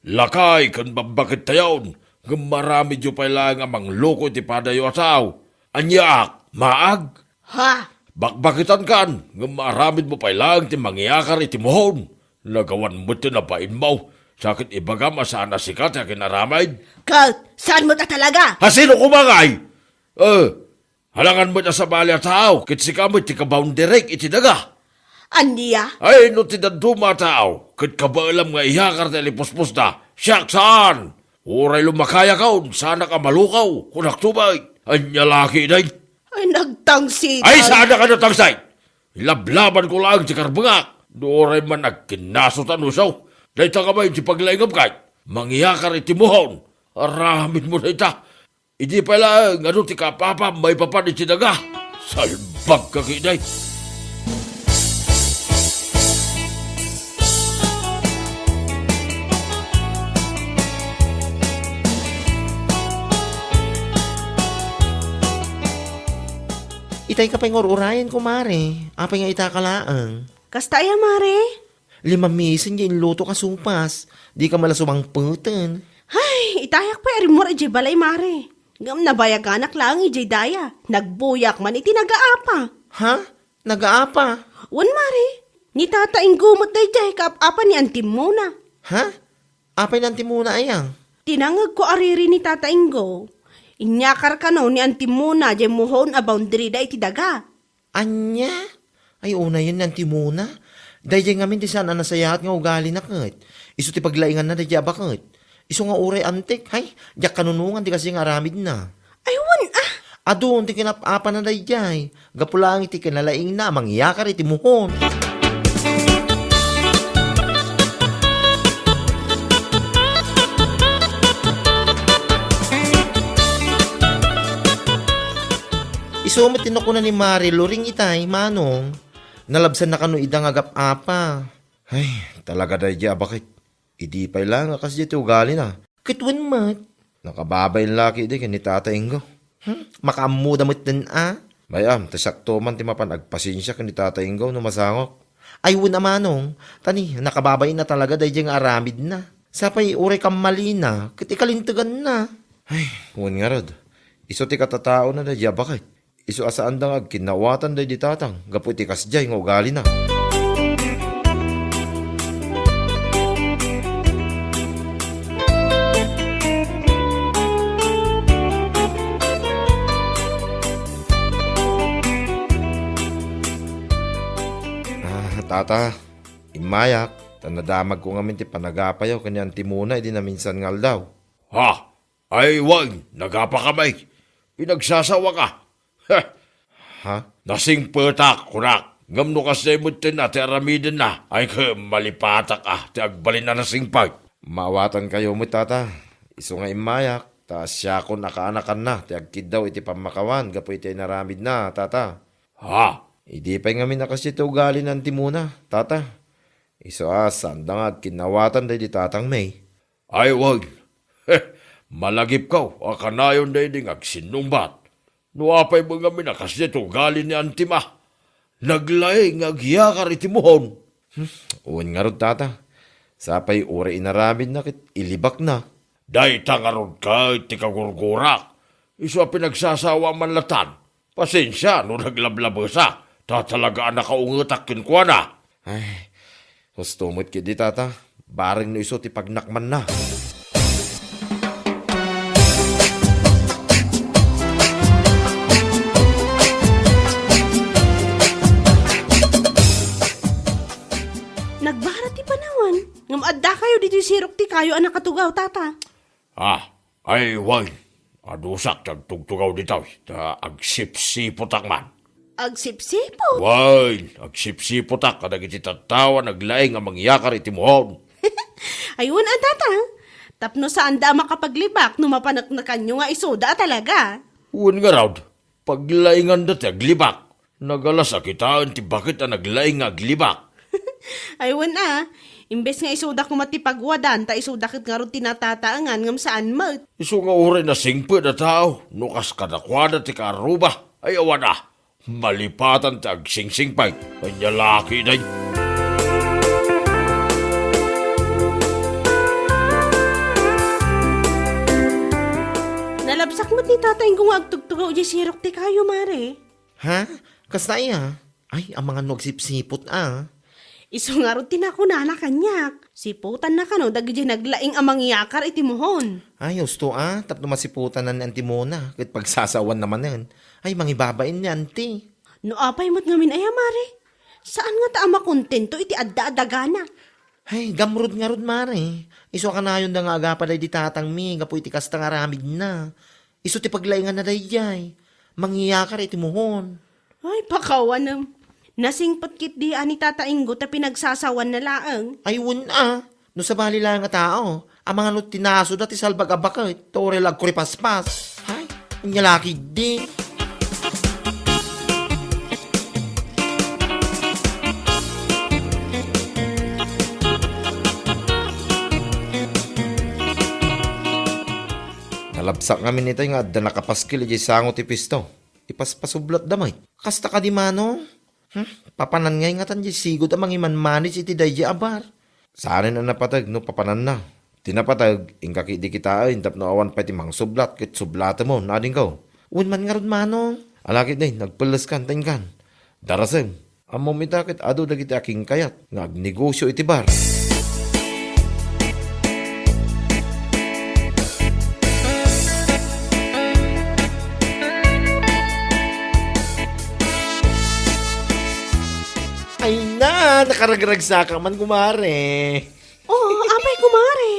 S5: Lakay kan babakit tayon, marami dyo pa lang amang loko ti padayo asaw. Anyak, maag,
S1: Ha?
S5: bakbakitan kan, maramid mo pa lang ti mangyakar iti mohon. Nagawan mo ti napain mo, sakit ibagam asana sikat ya kinaramid.
S1: Kalt, saan mo ta talaga?
S5: Hasino kumangay? Halangan mo na sa bali asaw, kit sikamot ti kaboundirek iti daga.
S1: Aniya?
S5: Ay, no ti daduma tao, kit kabaalam nga ihakar ti lipuspos na, siyak saan? Uray lumakaya kaon, sana ka malukaw, kunak tubay, anya laki day.
S1: Ay, nagtangsi.
S5: Ay, sana ka natangsay? Lablaban ko lang si karbangak, doray man nagkinasutan usaw, day ta kamay ti paglaingap kay, mangyakar iti muhon, aramid mo na ita. Idi pala, ano ti kapapa, may papan iti daga, salbag ka kiday.
S2: Itay ka pa'y ngururayan, kumare. Apay nga itakalaang.
S1: Kastaya, mare?
S2: 5 misin yung luto ka supas. Di ka malasumang putan.
S1: Ay, itayak pa rin mo rin balay, mare. Ngam nabayaganak lang ijay daya. Nagbuyak man iti nagaapa.
S2: Ha? Nagaapa?
S1: Wan, mare. Ni tataing gumot day jay kaapa ni antim muna.
S2: Ha? Apay nanti muna ayang.
S1: Tinangag ko ariri ni tataing go. Inyakar ka no ni antim muna jay muhon a boundary da iti daga.
S2: Anya? Ay, una yun nanti muna. Dahil ngamin di sana nasayahat nga ugali na kat. Iso ti paglaingan na dahil bakit. Iso nga uray antik. Hay, diyak kanunungan di kasi nga aramid na.
S1: Ay, wan ah.
S2: Adun ti kinapapa na dahil. Gapulang iti kinalaing na mangyakar iti muhon. Iso matino ko na ni Mari Loring itay, manong. Nalabsan na kano idang agap apa. Ay, talaga dahi di bakit. Idi pa lang akas di ugali na. Kitwan mat. Nakababay laki di kani tatayng ko. Makaamuda mo't din Bayam, tasakto man timapan agpasensya kani tatayng ko no masangok. Ay wala manong. Tani, nakababay na talaga dahi di nga aramid na. Sapay ure kam mali na. Kit ikalintagan na. Ay, huwan nga rod. Iso ti katatao na dahi bakit. Iso asaan da nga kinawatan dahi di tatang. Gapu ti kasjay nga ugali na. Tata, imayak, tanadamag ko ngamin ti panagapayaw kanyan ti muna, di na minsan ngal daw.
S5: Ha? Ay, wag. Nagapa kamay. Pinagsasawa ka. Heh.
S2: Ha?
S5: Nasing petak, kunak. Ngam no kasi mo na, ti aramidin na. Ay, malipatak ti agbalin na nasing pag.
S2: Maawatan kayo mo, tata. Iso nga imayak, taas siya ko nakaanakan na, ti agkid daw iti pamakawan, gapo iti naramid na, tata.
S5: Ha?
S2: Idi pa'y ngamin na kasi ito ugali ng timuna, tata. Iso sanda nga kinawatan dahi di tatang may.
S5: Ay, wag. Heh. Malagip kaw. Akanayon dahi di agsinumbat. Nuapay mo nga minakas dito gali ni Antima. Naglay ngagyakar itimuhon.
S2: Uwan nga rod, tata. Sapay ure inaramid na kit ilibak na.
S5: Day tangarod ka iti kagurgurak. Iso pinagsasawa man latan. Pasensya no naglablabasa. Tatalagaan na kaungetakin ko na.
S2: Ay, hustumot kidi, tata. Baring no iso ti pagnakman na.
S1: Nagbara ti panawan. Ngam adda kayo dito sirok ti kayo anak katugaw, tata.
S5: Ay, wag. Adusak tagtugtugaw dito. Agsipsipotak man.
S1: Agsipsipo.
S5: Wag. Agsipsipotak. Kadag iti tatawa naglaing ang mangyakar itimuhon.
S1: Ayun ang tata. Tapno saan da makapaglibak no mapanaknakan nyo nga isoda talaga.
S5: Uwan nga raw. Paglaingan dati aglibak. Nagalas akitaan ti bakit ang naglaing aglibak.
S1: Ayun imbes nga isoda ko matipagwadan, ta isoda kit nga ron tinatataangan ngam saan mo.
S5: Iso nga uri na singpe na tao. Nukas kadakwada ti karuba. Ay awan malipatan ti agsingsingpay. Kanya laki day.
S1: Nalabsak mo't ni tatay kung agtugtugaw di sirok ti kayo, mare.
S2: Ha? Kasta iya? Ay, ang mga nagsipsipot
S1: Iso nga ron tinakuna na kanyak. Siputan na kano, dagi di naglaing amang yakar itimuhon.
S2: Ay, gusto tapno masiputan na ni Antimona. Kit pagsasawan naman yan. Ay, mangibabain ni Anti.
S1: No apay mo't ngamin ay mare. Saan nga ta ama kontento iti adda-adagana?
S2: Ay, gamrod nga rod, mare. Iso ka na yun da nga agapa day di tatang mi. Gapo iti kasta nga ramid na. Iso ti paglaingan na day jay. Mangyiyakar iti muhon.
S1: Ay, pakawan nasingpot kit di ani tatainggo ta pinagsasawan na laang.
S2: Ay, no sa bali lang nga tao. Ang mga no tinaso dati salbag abakit. Tore lag kuripaspas. Ay, ang yalaki di. Nalabsak kami nito nga da nakapaskil di sango ti pisto. Ipaspasublat damay. Kasta ka di mano? Papanan ngay nga tan di sigod amang imanmanis iti day di abar. Saanin na napatag no papanan na. Tinapatag, ingkaki di kita ay, tap no awan pa ti mang sublat, kit sublata mo, nading ko. Un man nga ron manong. Alakit day, nagpalas kan, tingkan. Darasem, amo mitakit ado dagiti aking kayat, ngagnegosyo iti bar. Ay na, nakaragragsa ka man kumare.
S1: Oh, apay kumare.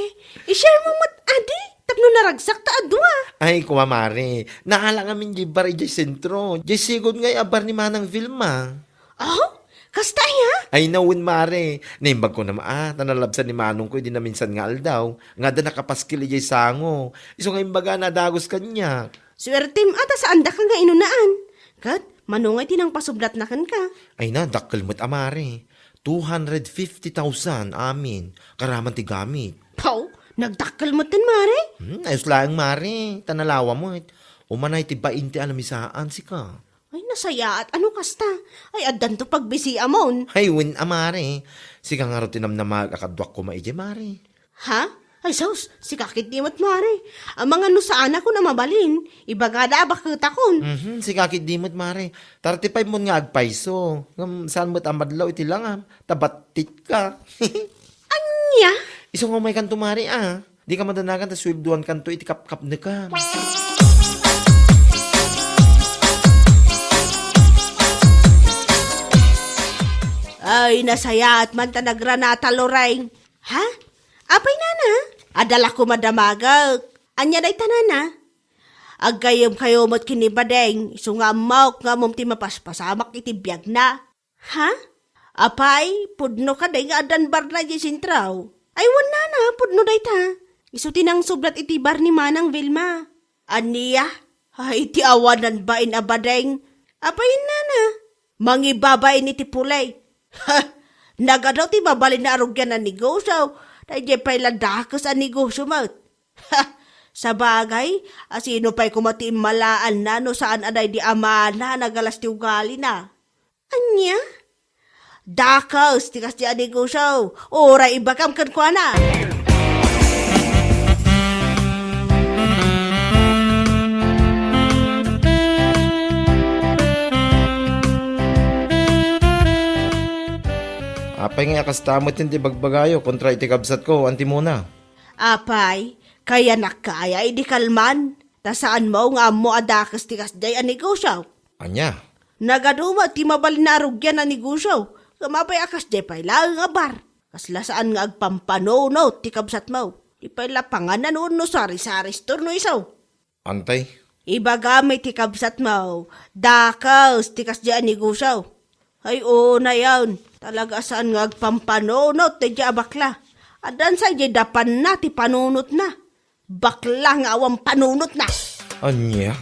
S1: I-share mo mat adi. Tapno naragsak ta adwa.
S2: Ay, kumamare, naala ngamin di bar di sentro. Di sigod ngay abar ni Manang Vilma.
S1: Oh, kasta ya?
S2: Ay, nawin mare. Naimbag ko naman, nanalabsan ni Manong ko, di na minsan nga aldaw. Nga da nakapaskil di sango. Iso nga imbaga na dagos kanya.
S1: Swertim ata saan da ka nga inunaan. Kat, manungay tinang pasublat na kan ka.
S2: Ay na, dakkel mo't amare. 250,000 amin. Karaman ti gamit.
S1: Pau, nagdakkel mo tin, Mare.
S2: Ayos lang, mare. Tanalawa mo. Umanay ti 20 alamisaan si ka.
S1: Ay, nasaya at ano kasta? Ay, adan to pagbisi amon.
S2: Ay, win amare. Si ka nga ro tinamnamag akadwak ko maije, mare.
S1: Ha? Ay, sus, si kakit di mo't, Mare. Ang mga nusaan ako na mabalin. Ibagada bakit akon.
S2: Si kakit dimot, mare. 35 mo nga agpaiso. Saan mo't amadlaw iti lang, tabatit ka.
S1: Anya?
S2: Isang umay kanto, mare, Di ka madanagan, tas swibduan kanto, iti kap-kap na ka.
S1: Ay, nasaya at man tanagranata loreng. Ha? Apay nana? Adala ko madamagag. Anya day tanana? Agayom kayo mo't kinibadeng. Iso nga maok nga mong timapaspasamak iti biyag na. Ha? Apay, pudno ka day nga adan bar na di sintraw. Ay, wan nana, pudno day ta. Iso tinang sublat iti bar ni Manang Vilma. Aniya? Ay, ti awanan ba inabadeng? Apay nana? Mangibabain iti pulay. Ha! Nagadaw ti mabalin na arugyan na negosyo. Dahil pa'y ladakas ang negosyo mo. Ha! Sa bagay, asino pa'y kumati malaan na no saan aday di ama na nagalas ti ugali na. Anya? Dakas, tikas di ang negosyo. Ora ibakam kan kwa na.
S2: Apay nga kastamot hindi bagbagayo kontra iti kabsat ko, anti muna.
S1: Apay, kaya nakaya di kalman. Ta saan mo nga mo adakas tikas day ang negosyo.
S2: Anya?
S1: Nagaduma ti mabalin na arugyan ang negosyo. Kamapay akas day pa'y lang nga bar. Kasla saan nga agpampanono ti kabsat mo. Di pa'y lapangan no sari-sari store no isaw.
S2: Antay?
S1: Iba gamit ti kabsat mo. Dakas tikas day ang negosyo. Ay oo na yan. Talaga saan nga agpampanunot ti dya bakla. Adan sa dya dapan na ti panunot na. Bakla nga awang panunot na.
S2: Anya?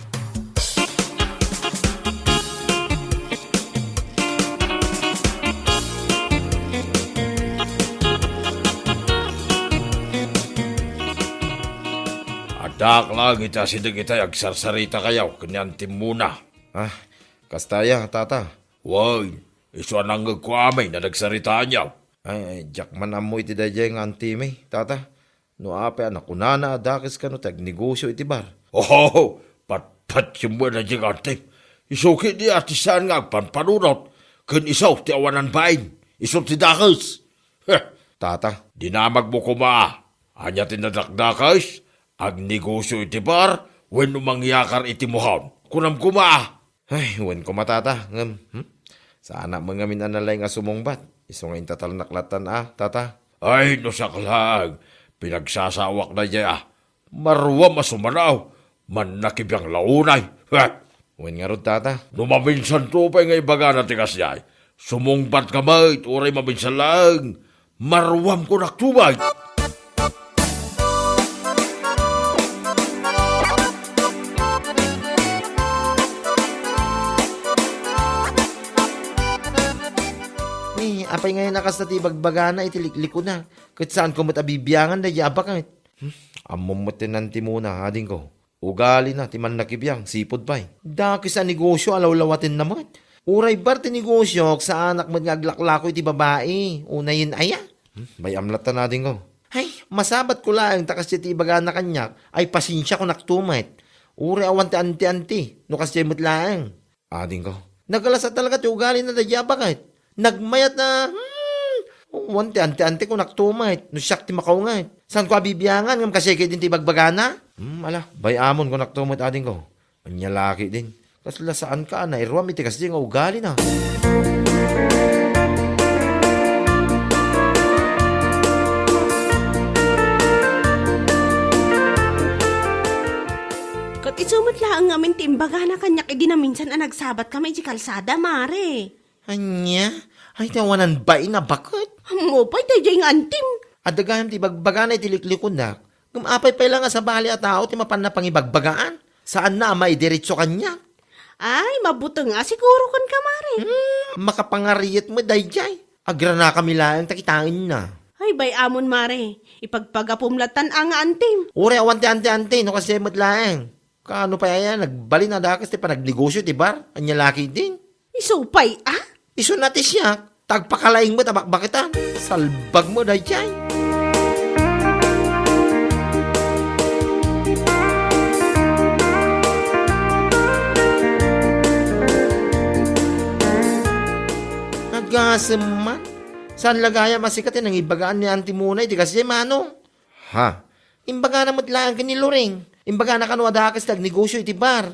S5: Adak lang ita sidag ita agsarsarita kayaw, kanyan timuna.
S2: Kastaya, tata.
S5: Way, iso nang nagkwamay na nagsaritaan niyaw.
S2: Ay, jakman amoy iti dayjay nga antime, tata. No ape anak kunana adakis ka no tag negosyo iti bar.
S5: Oh, pat yung mo na diyang ante. Isuki di atisan nga agpanpanunot. Kan isaw ti awanan bain. Iso ti dakas.
S2: Tata,
S5: Dinamag mo kuma. Anya tinadakdakas. Ag negosyo iti bar. When umangyakar iti muhaw. Kunam kuma.
S2: ay, wen ko matata. Sana mangamin analay nga sumungbat. Iso nga intatal naklatan tata.
S5: Ay, no saklag. Pinagsasawak na niya. Marwa masumanaw. Man nakibiyang launay.
S2: Wen nga rod, tata.
S5: Numaminsan tupay nga ibaga na tigas niya. Sumungbat ka mait, uray maminsan lang. Marwam ko naktubay.
S2: Apay ngayon nakas na ti bagbagana itilikliko na. Kahit saan ko matabibiyangan na yabak kahit. Amom mo tinanti muna, ading ko. Ugali na, ti man nakibiyang, sipod pa'y. Daki sa negosyo, alawlawatin naman. Uray bar ti negosyo, sa anak mo nga aglaklako iti babae. Unayin aya. May amlatan na din ko. Ay, masabat ko lang, takas ti bagana kanyak, ay pasinsya ko naktumait. Uray awan ti anti-anti, no kasi mo't lang. Ading ko. Nagalasat talaga ti ugali na yabak kahit. Nagmayat na, wante ante-ante ko naktumait, no siyak ti makaungay. Saan ko abibiyangan, ngam kasi kayo din ti bagbagana? Ala, bayamon ko naktumait ading ko. Anya laki din. Kasla saan ka na, irwam iti kasi nga ugali na.
S1: Kat isumot lang ang amin timbaga na kanyak di na minsan ang nagsabat kami di kalsada, Mare.
S2: Anya? Ay, tawanan ba ina bakit?
S1: Mo pa'y tayo yung antim.
S2: Adagam ti bagbagana iti liklikon na. Kumapay pa lang nga sa bali at tao ti mapan na pangibagbagaan. Saan na may diretso kanya?
S1: Ay, mabuto nga siguro kon ka, Mare.
S2: Makapangariyat mo, dayjay. Agra na kami lang, takitain na.
S1: Ay, bay amon, Mare. Ipagpagapumlatan ang antim.
S2: Ure, awante, ante, no kasi matlaang. Kaano pa yan, nagbali na dakas, ti pa nagnegosyo, ti bar? Anya laki din.
S1: Isupay, ah?
S2: Iso natin siya, tagpakalaing mo, tabakbakitan. Salbag mo, dayjay. Nagasaman. Saan lagaya masikat ang ibagaan ni Auntie Munay, di kasi manong. Ha? Imbaga na matlaan ka ni Loring. Imbaga na kanwa dakas tag negosyo iti bar.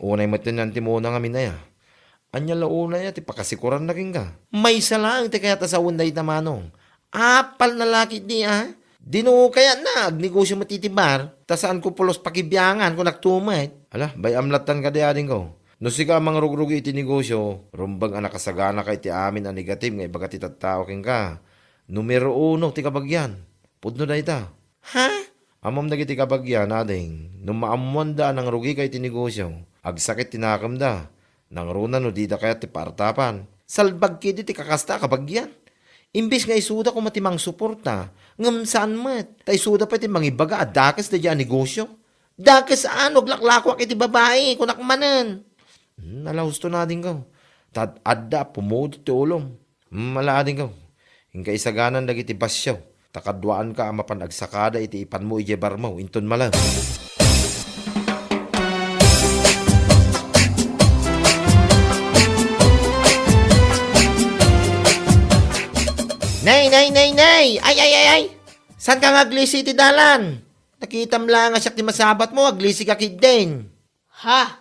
S2: Unay mo tin Auntie Muna nga minaya. Anya launa ya, ti pakasikuran na rin ka. May salang ti kaya ta sa unday na manong. Apal na laki di Dino kaya na, agnegosyo mo titibar. Ta saan ko pulos pakibyangan kung nagtumay. Ala, bay amlatan ka di ading ko. No siga mang rugrugi iti negosyo, rumbang anak kasagana kay ti amin ang negative nga ibaga ti tattao king ka. Numero 1 ti kabagyan. Pudno da ita. Ha? Amam na ti kabagyan ading. Nung maamuan da ang rugi kay ti negosyo, agsakit tinakam da. Nang runa no di da kaya ti partapan. Salbag kidi ti kakasta kabagyan. Imbis nga isuda ko matimang suporta, ngam saan mat. Ta isuda pa ti mangibaga at dakas da dyan negosyo. Dakas ano, glaklakwak iti babae, kunakmanan. Nalahusto na din ko. Tad adda pumudo ti ulom. Mala din ko. Hingga isaganan dagiti basyaw. Takadwaan ka amapan agsakada iti ipan mo ijebar mo. Inton malang. Nay! Ay! San ka nga aglisi iti dalan? Nakitam lang nga siya ti masabat mo, aglisi ka kid din.
S1: Ha?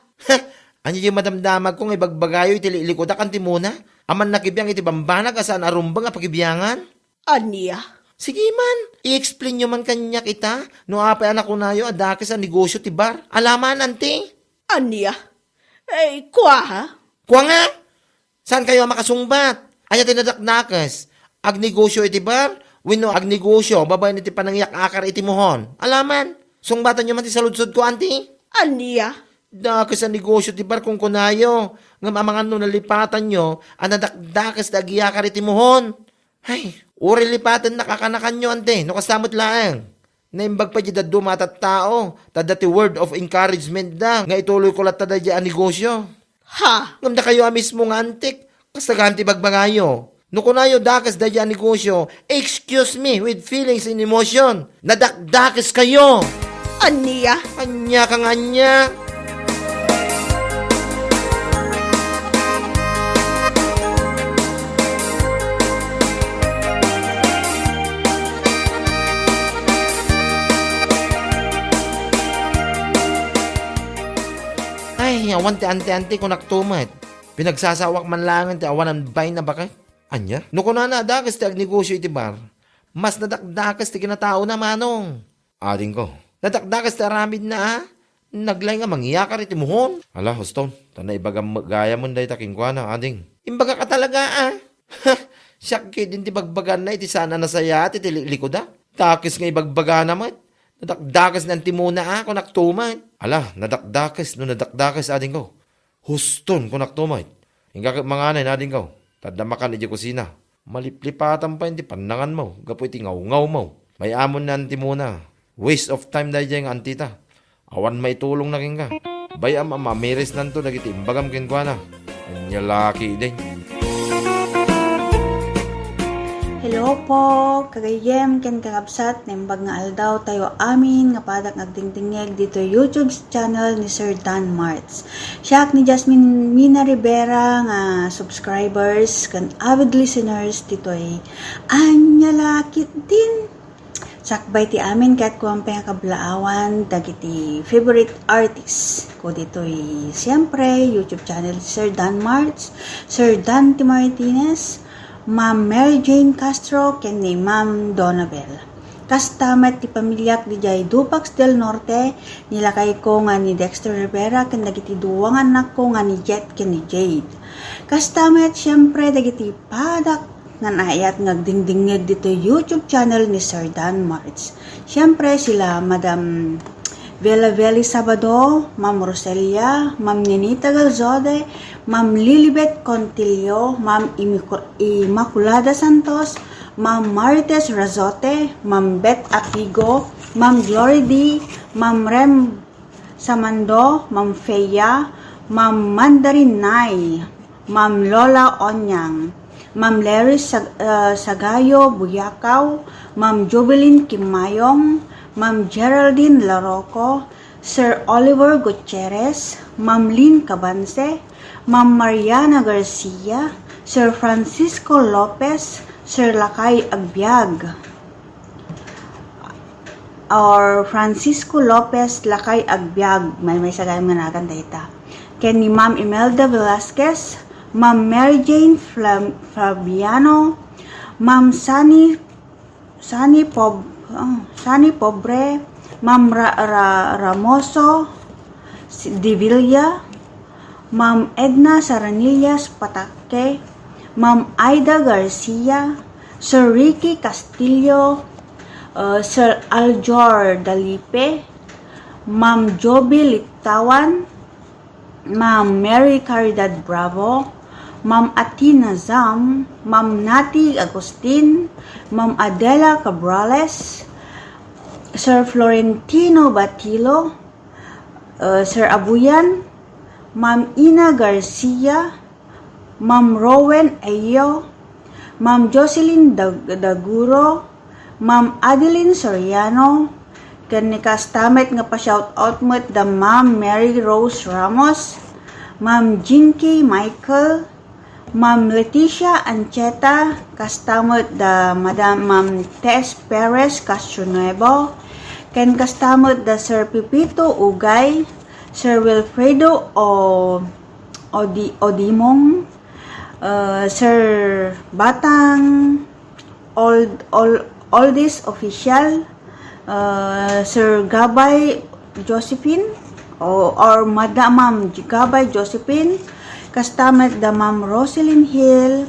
S2: Ano yung madamdamag kong ibagbagayo iti likoda kanti muna? Aman nakibiyang iti bambanag asaan arumba nga pagibiyangan?
S1: Aniya?
S2: Sige man, i-explain nyo man kanya kita. No apay anak ko na yo, adakis ang negosyo ti bar. Alaman, ante.
S1: Aniya? Eh, kuha ha?
S2: Kuha nga. Saan kayo makasungbat? Anya tinadaknakas. Agnegosyo iti bar? Wino agnegosyo, babay iti panangyak akar iti mohon. Alaman, sungbatan nyo man ti saludsod ko, ante.
S1: Aniya?
S2: Dakas ang negosyo ti bar kung kunayo. Nga mamangan no nalipatan nyo, anadakdakas dagiyakar iti mohon. Ay, uri lipatan nakakanakan nyo, ante. No kasamot laang. Naimbag pa dyan dumatat tao. Tadati word of encouragement da. Nga ituloy ko lat tada dyan ang negosyo.
S1: Ha?
S2: Ngam na kayo mismo nga antik. Kastaganti bagbangayo. No kunayo dakas da dyan ang negosyo. Excuse me with feelings and emotion. Nadakdakas kayo.
S1: Aniya?
S2: Anya kang anya. Ay, awan ti ante-ante ko naktumat. Pinagsasawak man langan ti awan ang bay na bakit? Anya? No kuna na dakas ti agnegosyo iti bar. Mas nadakdakas ti kinatao na manong. Ading ko. Nadakdakas ti aramid na Naglay nga mangyakar iti muhon. Ala, huston. Tanay ibagam gaya mo dahi takingkwana, ading. Imbaga ka talaga Siyak din ti bagbagan na iti sana nasaya at iti likoda. Takis nga ibagbaga naman. Nadakdakas na antimuna kung naktuman. Ala, nadakdakas ading ko. Huston kung naktuman. Hingga mga anay na ading ko. Tadamakan iti kusina. Maliplipatan pa hindi panangan mo. Gapo iti ngaw mo. May amon na antimuna. Waste of time dahil dyan ang antita. Awan may tulong na kin ka. Bayam mamiris nanto dagiti imbagam kinkwana. Anya laki din.
S6: Hello po, kagayem ken kakabsat na imbag nga aldaw tayo amin nga padak nagdingdingeg dito YouTube channel ni Sir Dan Marts. Siya ni Jasmine Mina Rivera nga subscribers kan avid listeners dito'y anya lakit din. Sakbay ti amin kahit kuwang kablaawan dagiti favorite artist ko dito'y siyempre YouTube channel Sir Dan Marts, Sir Dan T. Martinez, Ma'am Mary Jane Castro, ken ni Ma'am Donabel. Kastamat ti pamilyak di jay Dupax del Norte, nilakay ko nga ni Dexter Rivera, ken dagiti duwang anak ko nga ni Jet ken ni Jade. Kastamat siyempre dagiti padak nga naayat ngagdingdingeg dito YouTube channel ni Sir Dan Marts. Siyempre sila Madam Vela Veli Sabado, Ma'am Roselia, Ma'am Ninita Galzode, Ma'am Lilibet Contillo, Ma'am Immaculada Santos, Ma'am Marites Razote, Ma'am Beth Apigo, Ma'am Glory D, Ma'am Rem Samando, Ma'am Feya, Ma'am Mandarin Nay, Ma'am Lola Onyang, Ma'am Larry Sagayo Buyakaw, Ma'am Jubilin Kimayong, Ma'am Geraldine Laroco, Sir Oliver Gutierrez, Ma'am Lynn Cabanse, Ma'am Mariana Garcia, Sir Francisco Lopez, Sir Lakay Agbiag, or Francisco Lopez Lakay Agbiag, may sagay managan data. Ken ni Ma'am Imelda Velasquez, Ma'am Mary Jane Fabiano, Ma'am Sani Pobre, Ma'am Ramoso Divilla, Ma'am Edna Saranillas Patake, Ma'am Aida Garcia, Sir Ricky Castillo, Sir Aljor Dalipe, Ma'am Joby Litawan, Ma'am Mary Caridad Bravo, Ma'am Atina Zam, Ma'am Nati Agustin, Ma'am Adela Cabrales, Sir Florentino Batilo, Sir Abuyan, Ma'am Ina Garcia, Ma'am Rowen Ayo, Ma'am Jocelyn Daguro, Ma'am Adeline Soriano, kanikas tamet nga pa-shoutout mo da Ma'am Mary Rose Ramos, Ma'am Jinky Michael, Ma'am Leticia Ancheta, kastamot da Madam Ma'am Tess Perez Castronuevo, ken kastamot da Sir Pipito Ugay, Sir Wilfredo Odimong, Sir Batang Oldest Official, Sir Gabay Josephine, or Madam Ma'am Gabay Josephine, kastamet da Ma'am Roselyn Hill,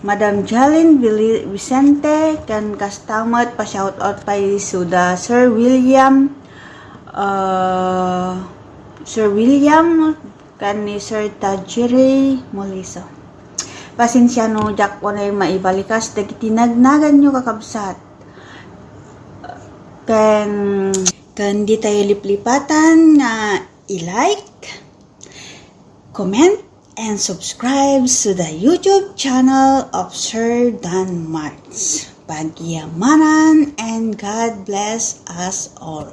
S6: Madam Jalyn Vicente, kan kastamet pa shoutout pa suda Sir William, kan ni Sir Tajiri Moliso. Pasensya no, jak po na yung maibalikas, tinagnagan nyo kakabsat. Kan di tayo liplipatan na i-like, comment, and subscribe to the YouTube channel of Sir Dan Marts. Pagyamanan and God bless us all.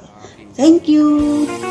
S6: Thank you!